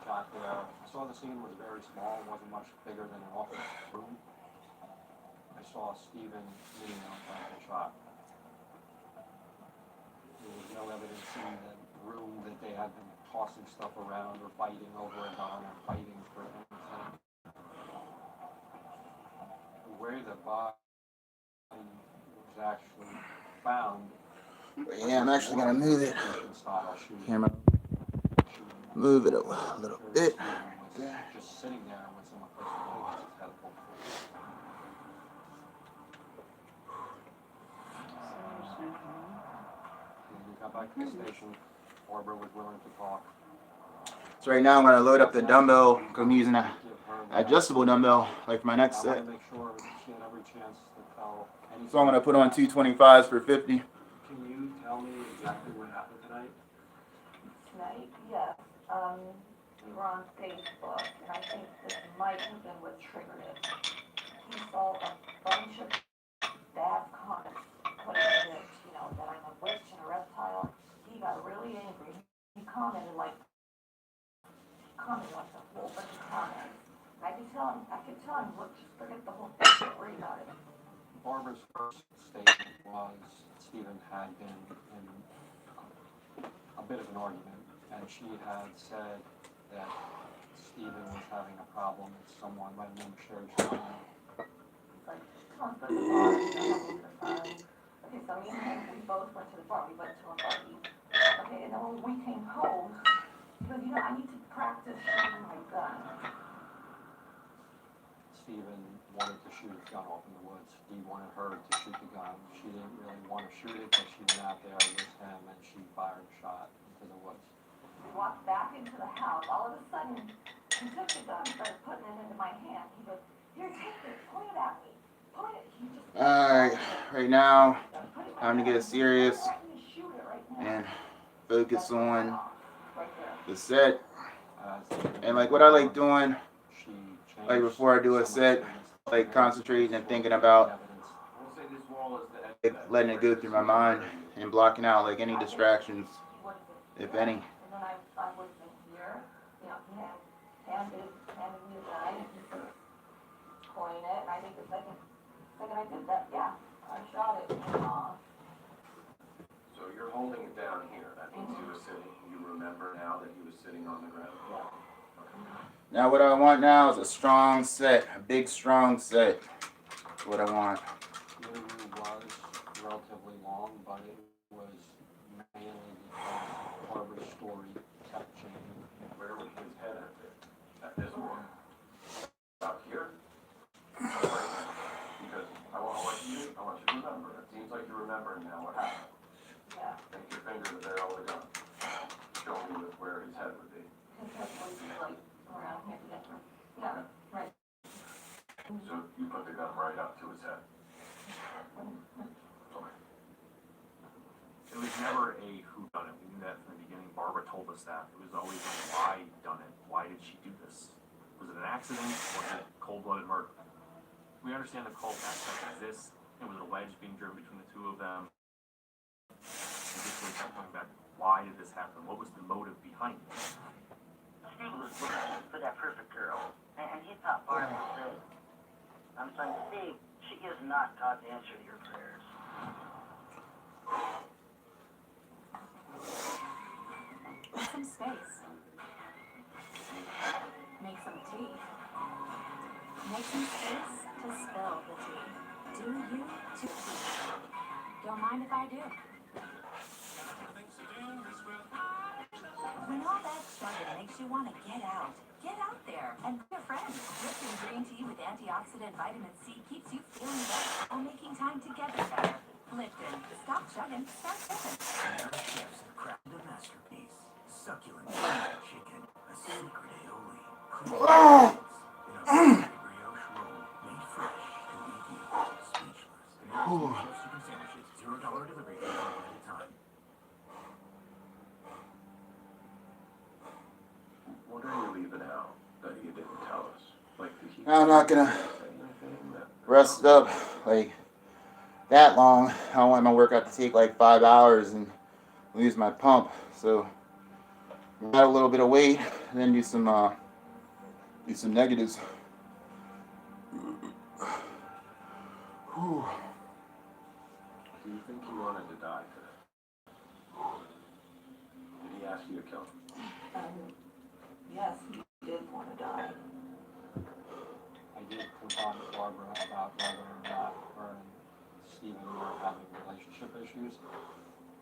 Got there, I saw the scene was very small, it wasn't much bigger than an office room. I saw Stephen leaning on top of the shot. There was no evidence in the room that they had been tossing stuff around or fighting over a gun or fighting for anything. Where the body was actually found. Yeah, I'm actually gonna move it. Camera. Move it a little bit. Just sitting there when someone pushed the leg against his head. When we got back to the station, Barbara was willing to talk. So right now I'm gonna load up the dumbbell because I'm using an adjustable dumbbell like for my next set. So I'm gonna put on 225s for 50. Can you tell me exactly what happened tonight? Tonight? Yes. We were on Facebook, and I think this might have been what triggered it. He saw a bunch of bad comments putting in it, that I'm a witch and a reptile. He got really angry. He commented like a whole bunch of comments. I could tell him, look, just forget the whole thing, don't worry about it. Barbara's first statement was Stephen had been in a bit of an argument, and she had said that Stephen was having a problem with someone by the name of Sherry Stein. Like, come on, go to the bar, having the fun. Okay, so me and him, we both went to the bar, we went to a party. Okay, and then when we came home, he goes, I need to practice shooting my gun. Stephen wanted to shoot his gun off in the woods. He wanted her to shoot the gun. She didn't really want to shoot it, but she went out there with him and she fired a shot into the woods. We walked back into the house. All of a sudden, he took the gun and started putting it into my hand. He goes, "Here, take this. Point it at me. Point it." He just Alright, right now, time to get serious and focus on the set. And like what I like doing, like before I do a set, like concentrating and thinking about like, letting it go through my mind and blocking out like any distractions, if any. And then I was here, you know, he handed me the gun, and he started pointing it, and I think the second I did that, yeah, I shot it. So you're holding it down here. That means he was sitting. You remember now that he was sitting on the ground? Yeah. Now what I want now is a strong set, a big strong set. That's what I want. The interview was relatively long, but it was mainly because Barbara's story kept changing. Where was his head at there? At this point? Out here? Because I want you to remember. It seems like you're remembering now what happened. Yeah. Take your finger to the barrel of the gun. Show me where his head would be. His head was like around here. Yeah, right. So you put the gun right up to his head. Okay. It was never a whodunit. We knew that from the beginning. Barbara told us that. It was always a why done it. Why did she do this? Was it an accident? Was it cold-blooded murder? We understand the cult aspect exists. It was alleged being driven between the two of them. And just really kept coming back. Why did this happen? What was the motive behind it? Stephen was looking for that perfect girl, and he thought Barbara was it. I'm saying, Steve, she is not God's answer to your prayers. Make some space. Make some tea. Make some space to spill the tea. Do you to tea? Don't mind if I do. When all that struggling makes you want to get out there and be a friend. Lipton green tea with antioxidant vitamin C keeps you feeling better while making time together better. Lipton, stop chugging, start sipping. Our chefs have crafted a masterpiece. Succulent chicken, a secret aioli. In a brioche roll, made fresh to leave you speechless. Chef's chicken sandwiches, $0 delivery fee at a time. What are you leaving out that you didn't tell us? Like, did he I'm not gonna say anything that rest up like that long. I don't want my workout to take like 5 hours and lose my pump. So add a little bit of weight and then do some negatives. Whew. Do you think he wanted to die today? Did he ask you to kill him? Yes, he did want to die. I did confront Barbara about whether or not her and Stephen were having relationship issues,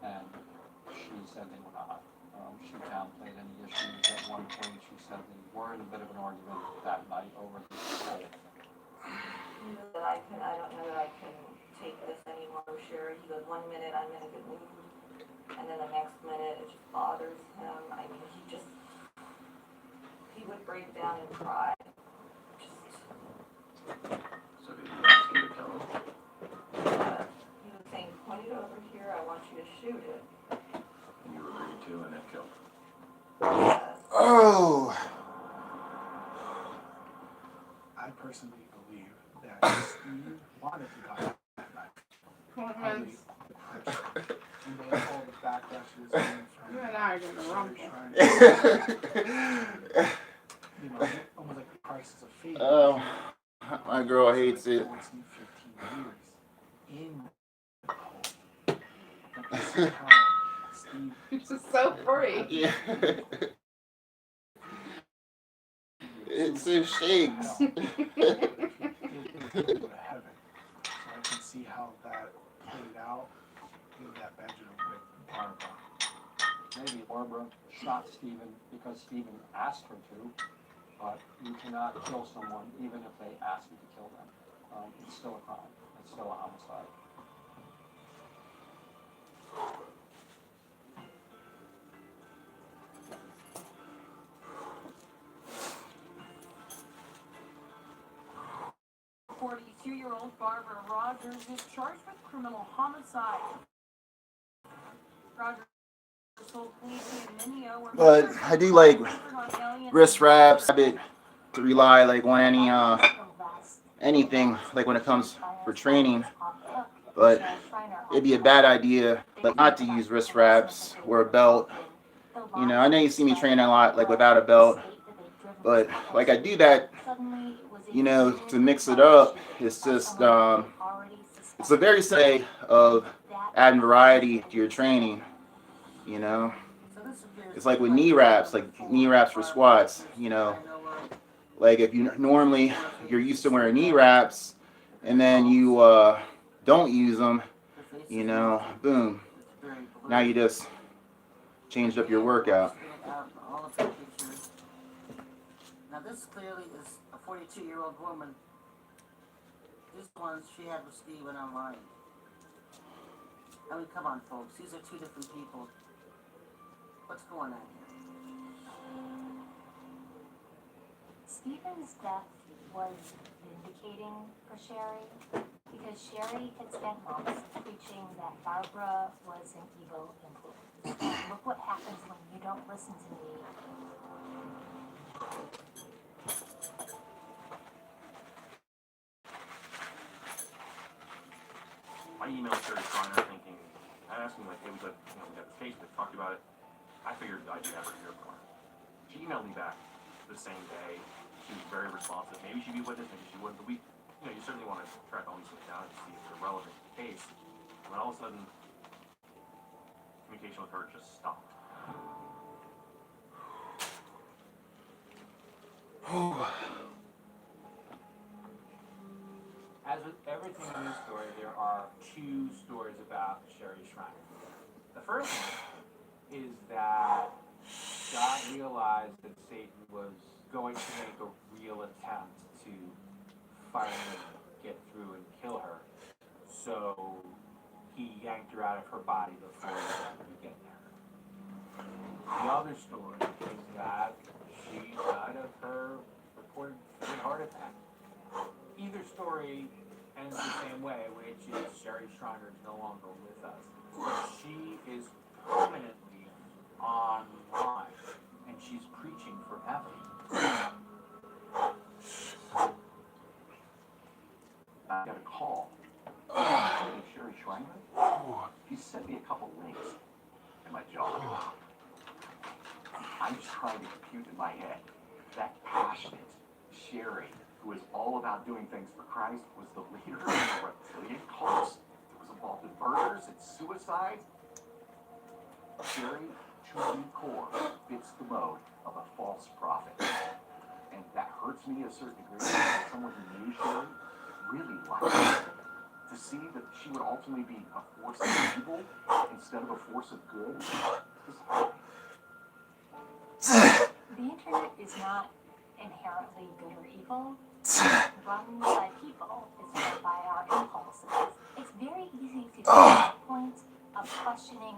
and she said they were not. She downplayed any issues. At one point, she said they were in a bit of an argument that night over the coal. He knows that I don't know that I can take this anymore, Sherry. He goes, 1 minute I'm in a good mood, and then the next minute it just bothers him. I mean, he would break down and cry. So did he ask you to kill him? He was saying, point it over here, I want you to shoot it. And you agreed to and then killed him? Yes. Oh. I personally believe that Steve wanted to die that night. Probably depression. And then all the backlashes coming from You and I are gonna rumble. You know, almost like the crisis of faith. Oh, my girl hates it. 14, 15 years in the cult. And to see how Steve This is so free. Yeah. It so shakes. go to heaven. So I can see how that played out in that bedroom with Barbara. Maybe Barbara shot Stephen because Stephen asked her to, but you cannot kill someone even if they ask you to kill them. still a crime. It's still a homicide. Forty-two-year-old Barbara Rogers is charged with criminal homicide. Rogers told police in Mineo where But I do like wrist wraps. Habit to rely like on any anything like when it comes for training. But it'd be a bad idea like not to use wrist wraps or a belt. You know, I know you see me training a lot like without a belt, but like I do that, you know, to mix it up. It's just it's a very simple way of adding variety to your training. You know, it's like with knee wraps for squats. You know, like if you normally you're used to wearing knee wraps, and then you don't use them, you know, boom, now you just changed up your workout. Now this clearly is a 42-year-old woman. These ones she had with Steven online. I mean, come on, folks. These are two different people. What's going on here? Stephen's death was vindicating for Sherry because Sherry had spent months preaching that Barbara was an evil influence. And look what happens when you don't listen to me. I emailed Sherry Schreiner thinking, I asked him like, hey, we got this case, we talked about it. I figured I'd never hear from her. She emailed me back the same day. She was very responsive. Maybe she'd be with us, maybe she wouldn't. But you certainly want to track all these things down and see if they're relevant to the case. And then all of a sudden, communication with her just stopped. As with everything in this story, there are two stories about Sherry Schreiner. The first one is that God realized that Satan was going to make a real attempt to finally get through and kill her. So he yanked her out of her body before he could get there. The other story is that she died of her reported heart attack. Either story ends the same way, which is Sherry Schreiner is no longer with us. But she is permanently online, and she's preaching forever. I got a call. Sherry Schreiner? She sent me a couple links, and my jaw. I'm just trying to compute in my head. That passionate Sherry, who is all about doing things for Christ, was the leader of the reptilian cults that was involved in murders and suicides. Sherry, to the core, fits the mode of a false prophet. And that hurts me to a certain degree. Someone who knew Sherry really liked her. To see that she would ultimately be a force of evil instead of a force of good is hard. The internet is not inherently good or evil. It's run by people. It's run by our impulses. It's very easy to get to the point of questioning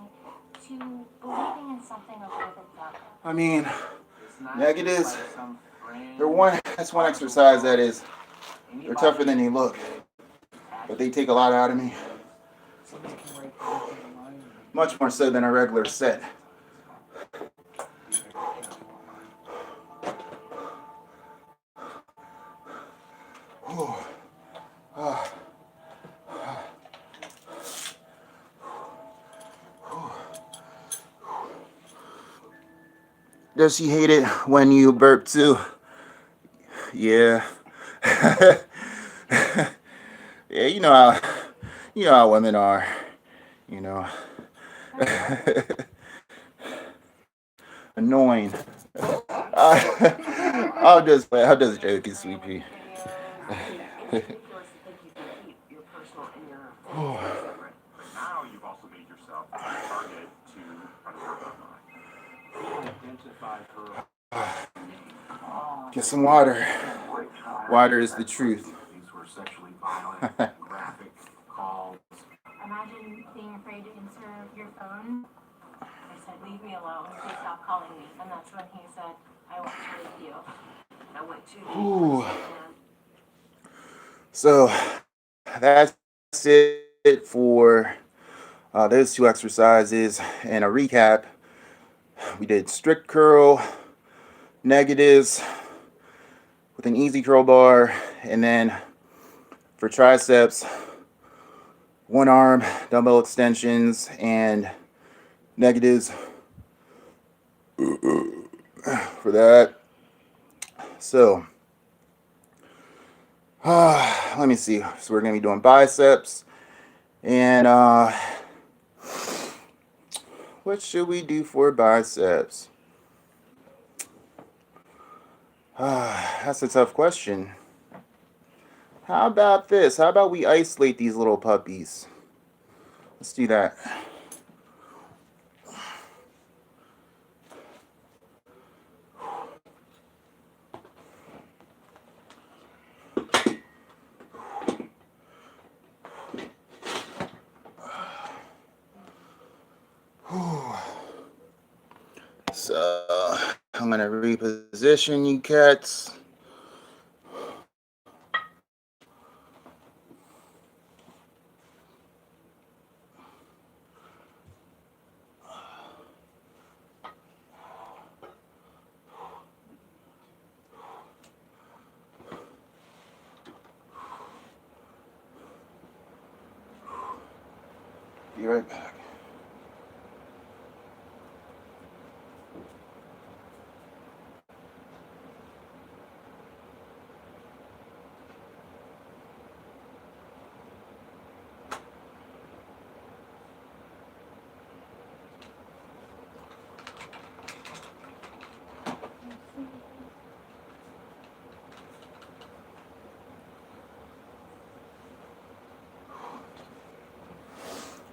to believing in something a little bit darker. I mean, negatives. That's one exercise that is. They're tougher than they look, but they take a lot out of me. Much more so than a regular set. Does she hate it when you burp too? Yeah. Yeah, you know how women are, you know. Annoying. I'll just joke, it's sweet pea. Now you've also made yourself a target to predators online. Identify her. Get some water. Water is the truth. These were sexually really violent, graphic calls. Imagine being afraid to answer your phone. I said, leave me alone. Please stop calling me. And that's when he said, I want to leave you. I went to Ooh. him. So that's it for those two exercises. And a recap, we did strict curl, negatives with an easy curl bar, and then for triceps, one arm dumbbell extensions and negatives for that. So let me see. So we're going to be doing biceps. And what should we do for biceps? That's a tough question. How about this? How about we isolate these little puppies? Let's do that. So I'm going to reposition you cats. Be right back.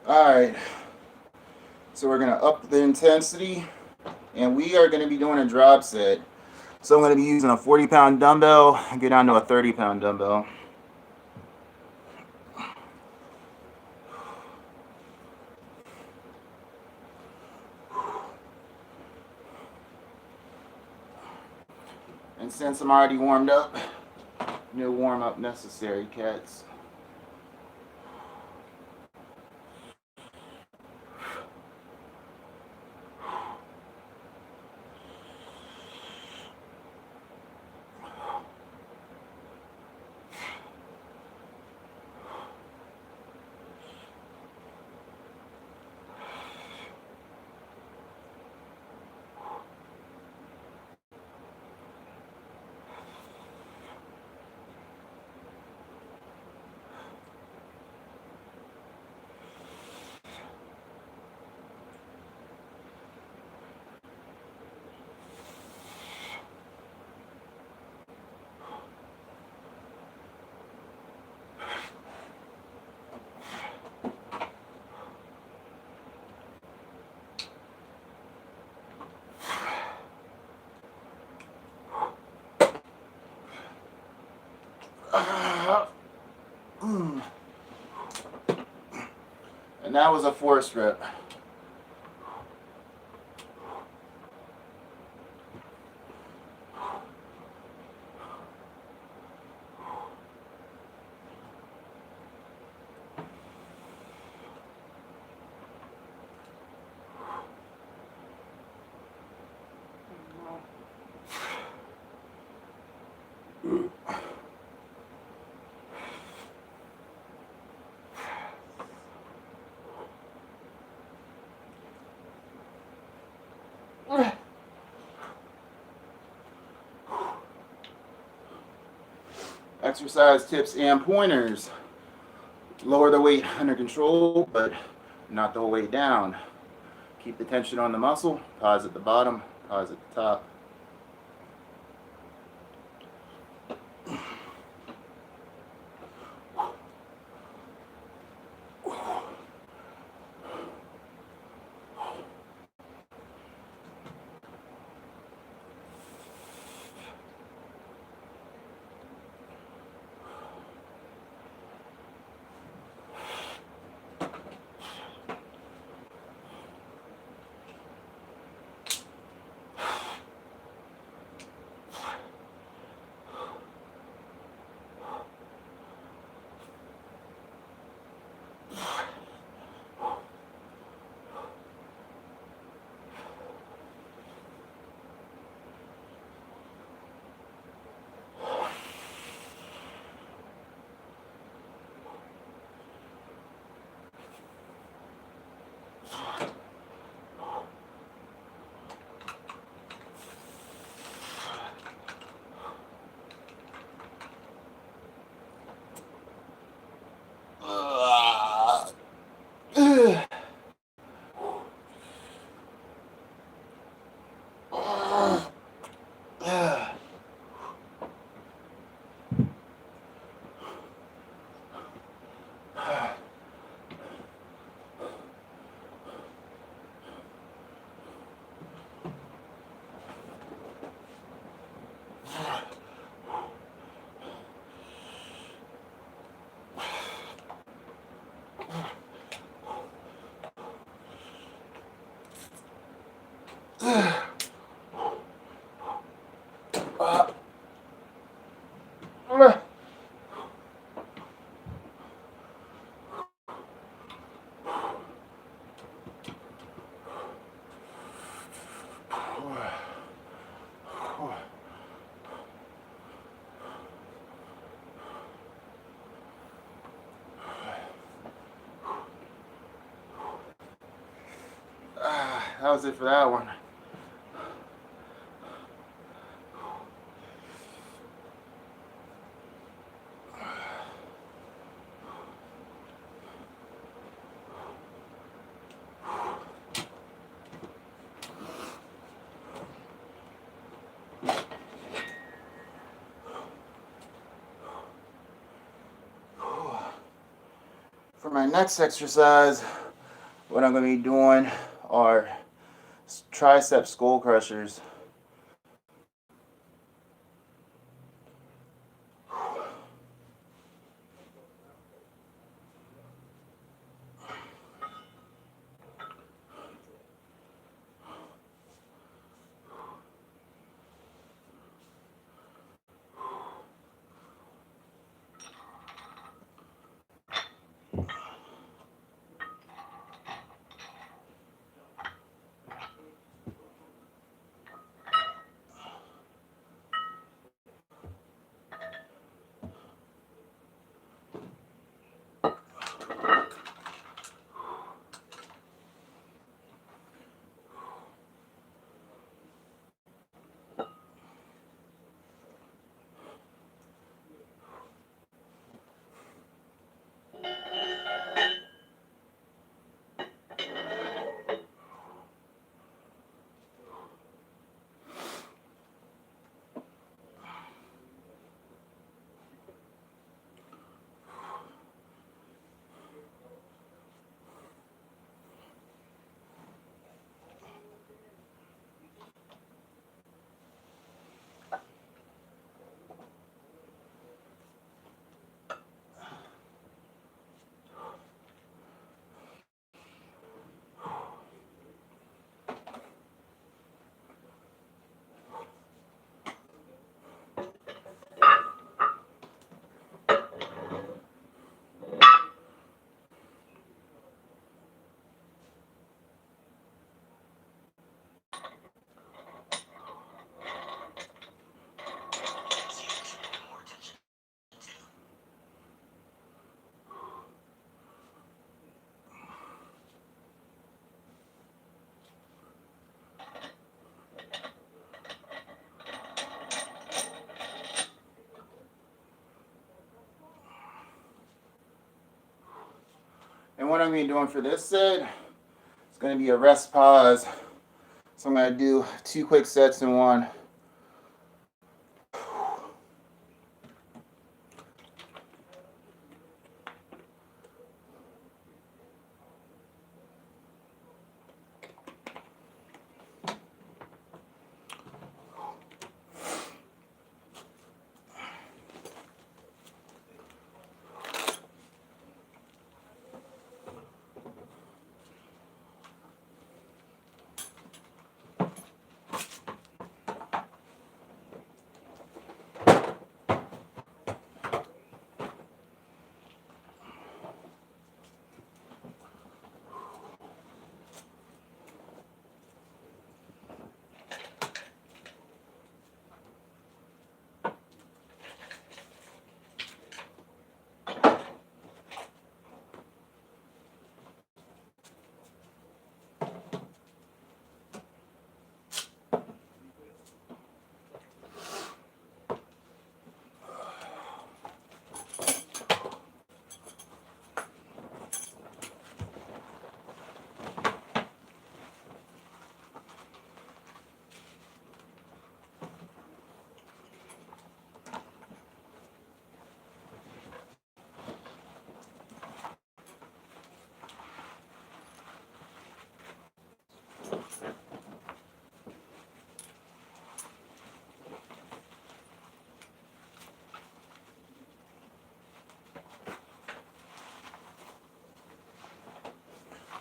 Alright, so we're going to up the intensity, and we are going to be doing a drop set. So I'm going to be using a 40-pound dumbbell and get down to a 30-pound dumbbell. And since I'm already warmed up, no warm-up necessary, cats. And that was a force rep. Exercise tips and pointers. Lower the weight under control, but not the whole weight down. Keep the tension on the muscle. Pause at the bottom, pause at the top. That was it for that one. For my next exercise, what I'm going to be doing are tricep skull crushers. And what I'm going to be doing for this set, it's going to be a rest pause. So I'm going to do 2 quick sets in one.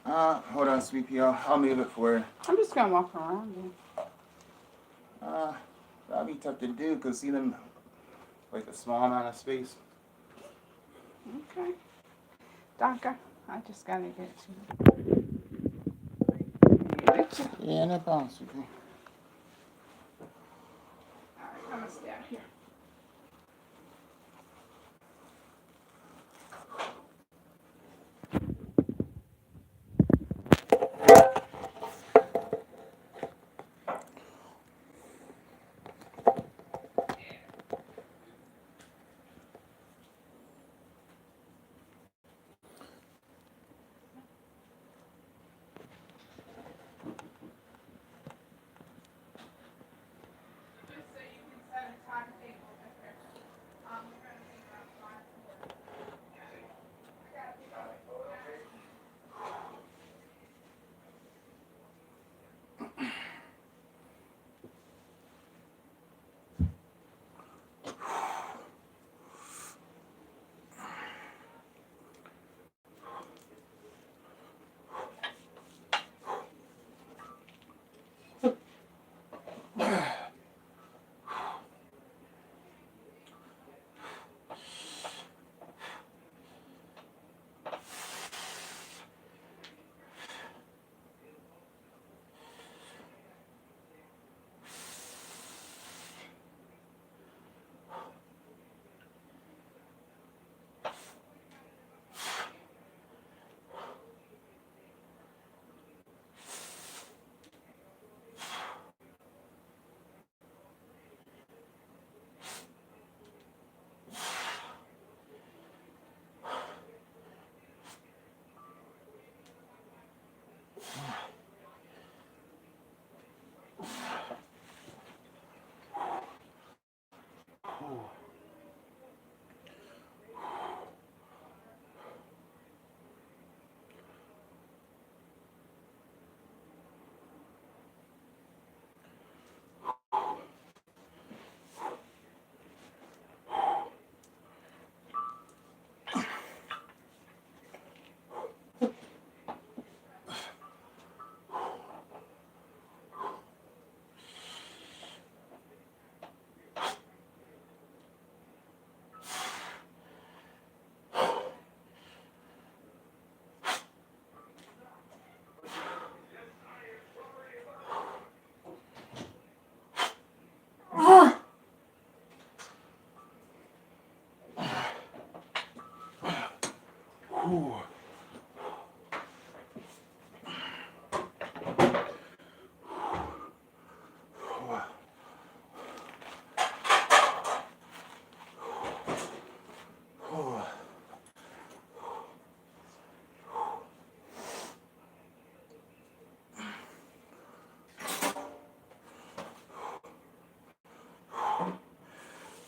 Hold on, sweet pea. I'll move it for you. I'm just gonna walk around you. That'd be tough to do because see them like a small amount of space. Okay. Doctor, I just gotta get you. Yeah, no problem, sweet pea. Alright, I'm gonna stay out here. Just so you can set a timetable with her. We're gonna be around 5:40. I gotta pick up.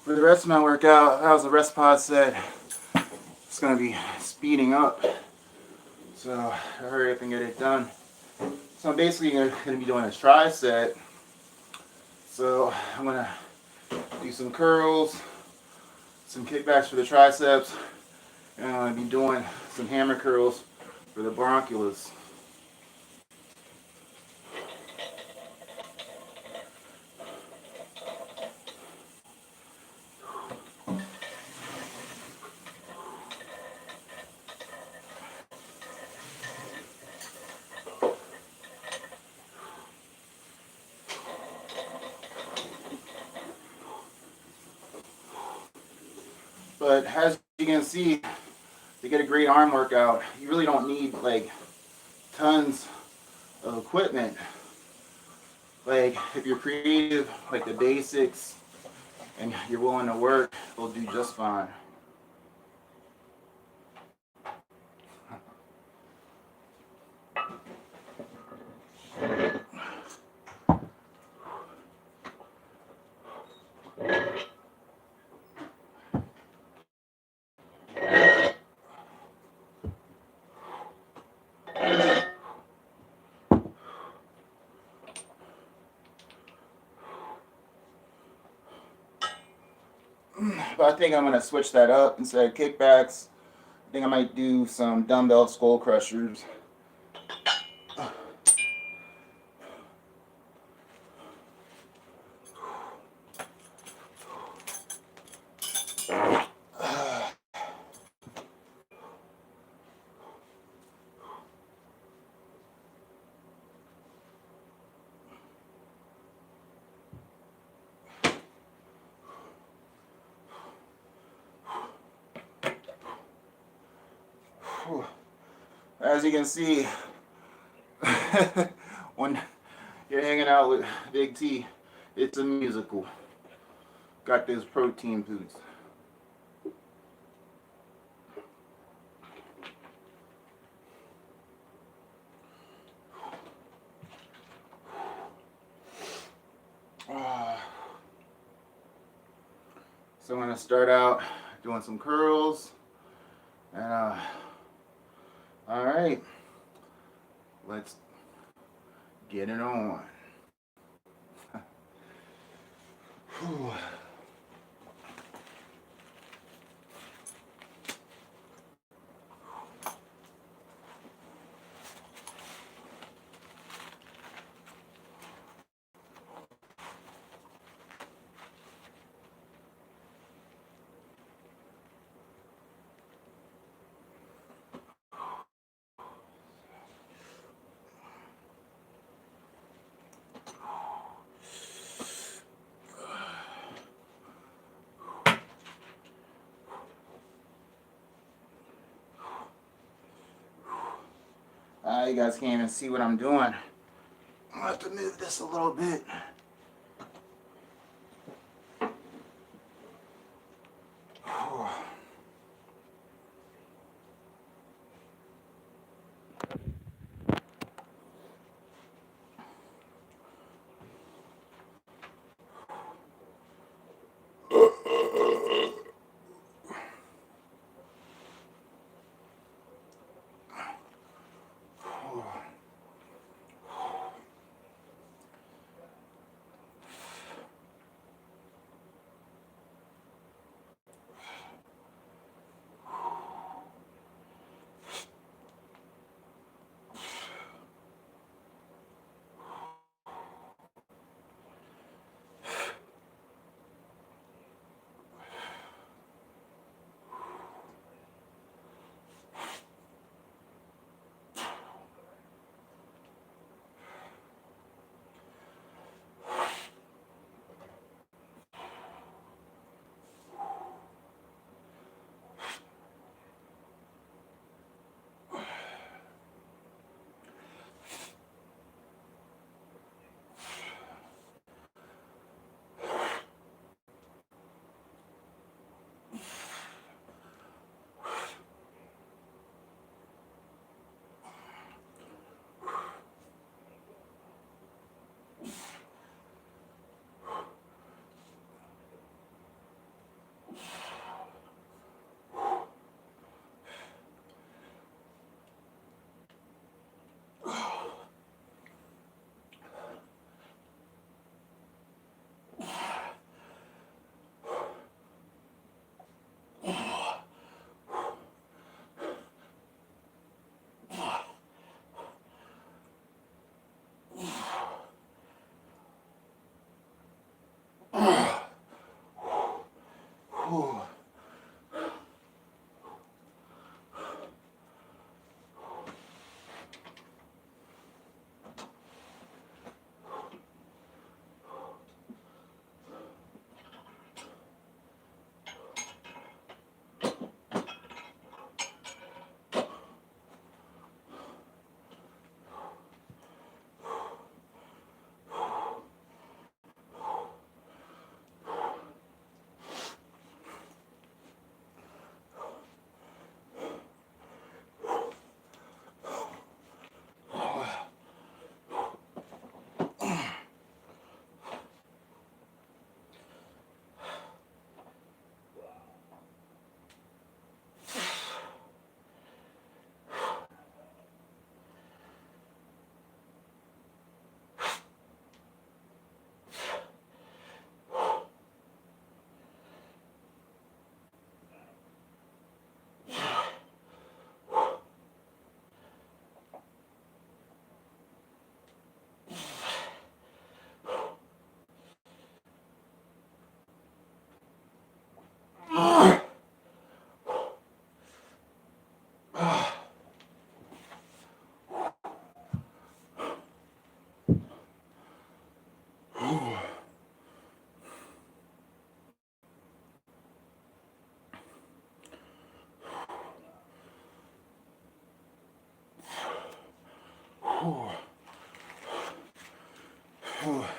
For the rest of my workout, that was a rest pod set. It's gonna be speeding up, so I hurry up and get it done. So I'm basically gonna be doing a tricep. So I'm gonna do some curls, some kickbacks for the triceps, and I'm gonna be doing some hammer curls for the bronchioles. But as you can see, to get a great arm workout, you really don't need like tons of equipment. Like if you're creative, like the basics, and you're willing to work, it'll do just fine. But I think I'm gonna switch that up instead of kickbacks. I think I might do some dumbbell skull crushers. As you can see, when you're hanging out with Big T, it's a musical. Got those protein foods. So I'm gonna start out doing some curls, and all right, let's get it on. You guys can't even see what I'm doing. I'll have to move this a little bit.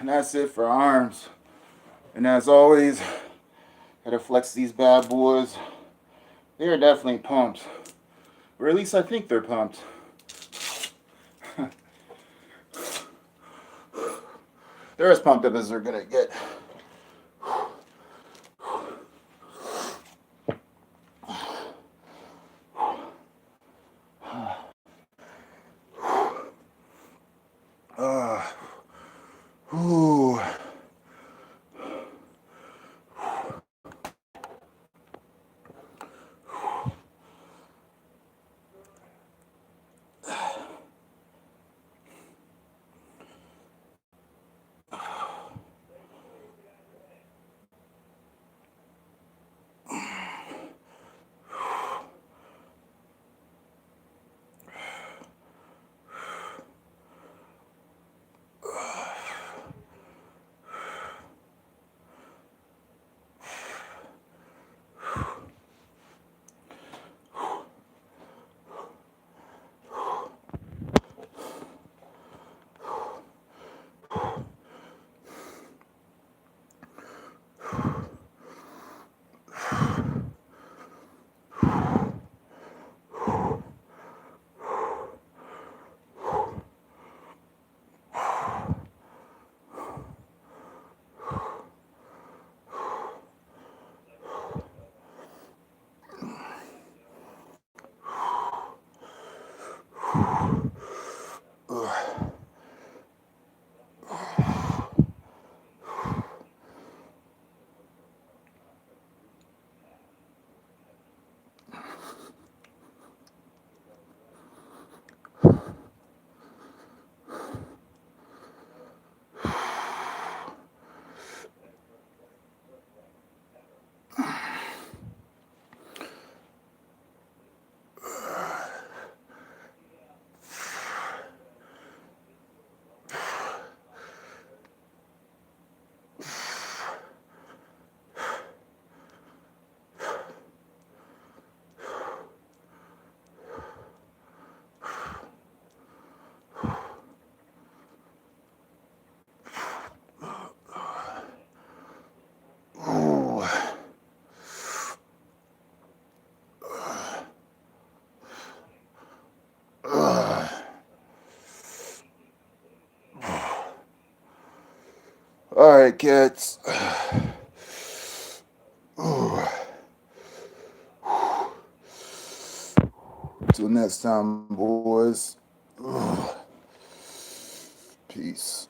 And that's it for arms. And as always, gotta flex these bad boys. They are definitely pumped. Or at least I think they're pumped. They're as pumped up as they're gonna get. Ooh. Alright, kids. Till next time, boys. Peace.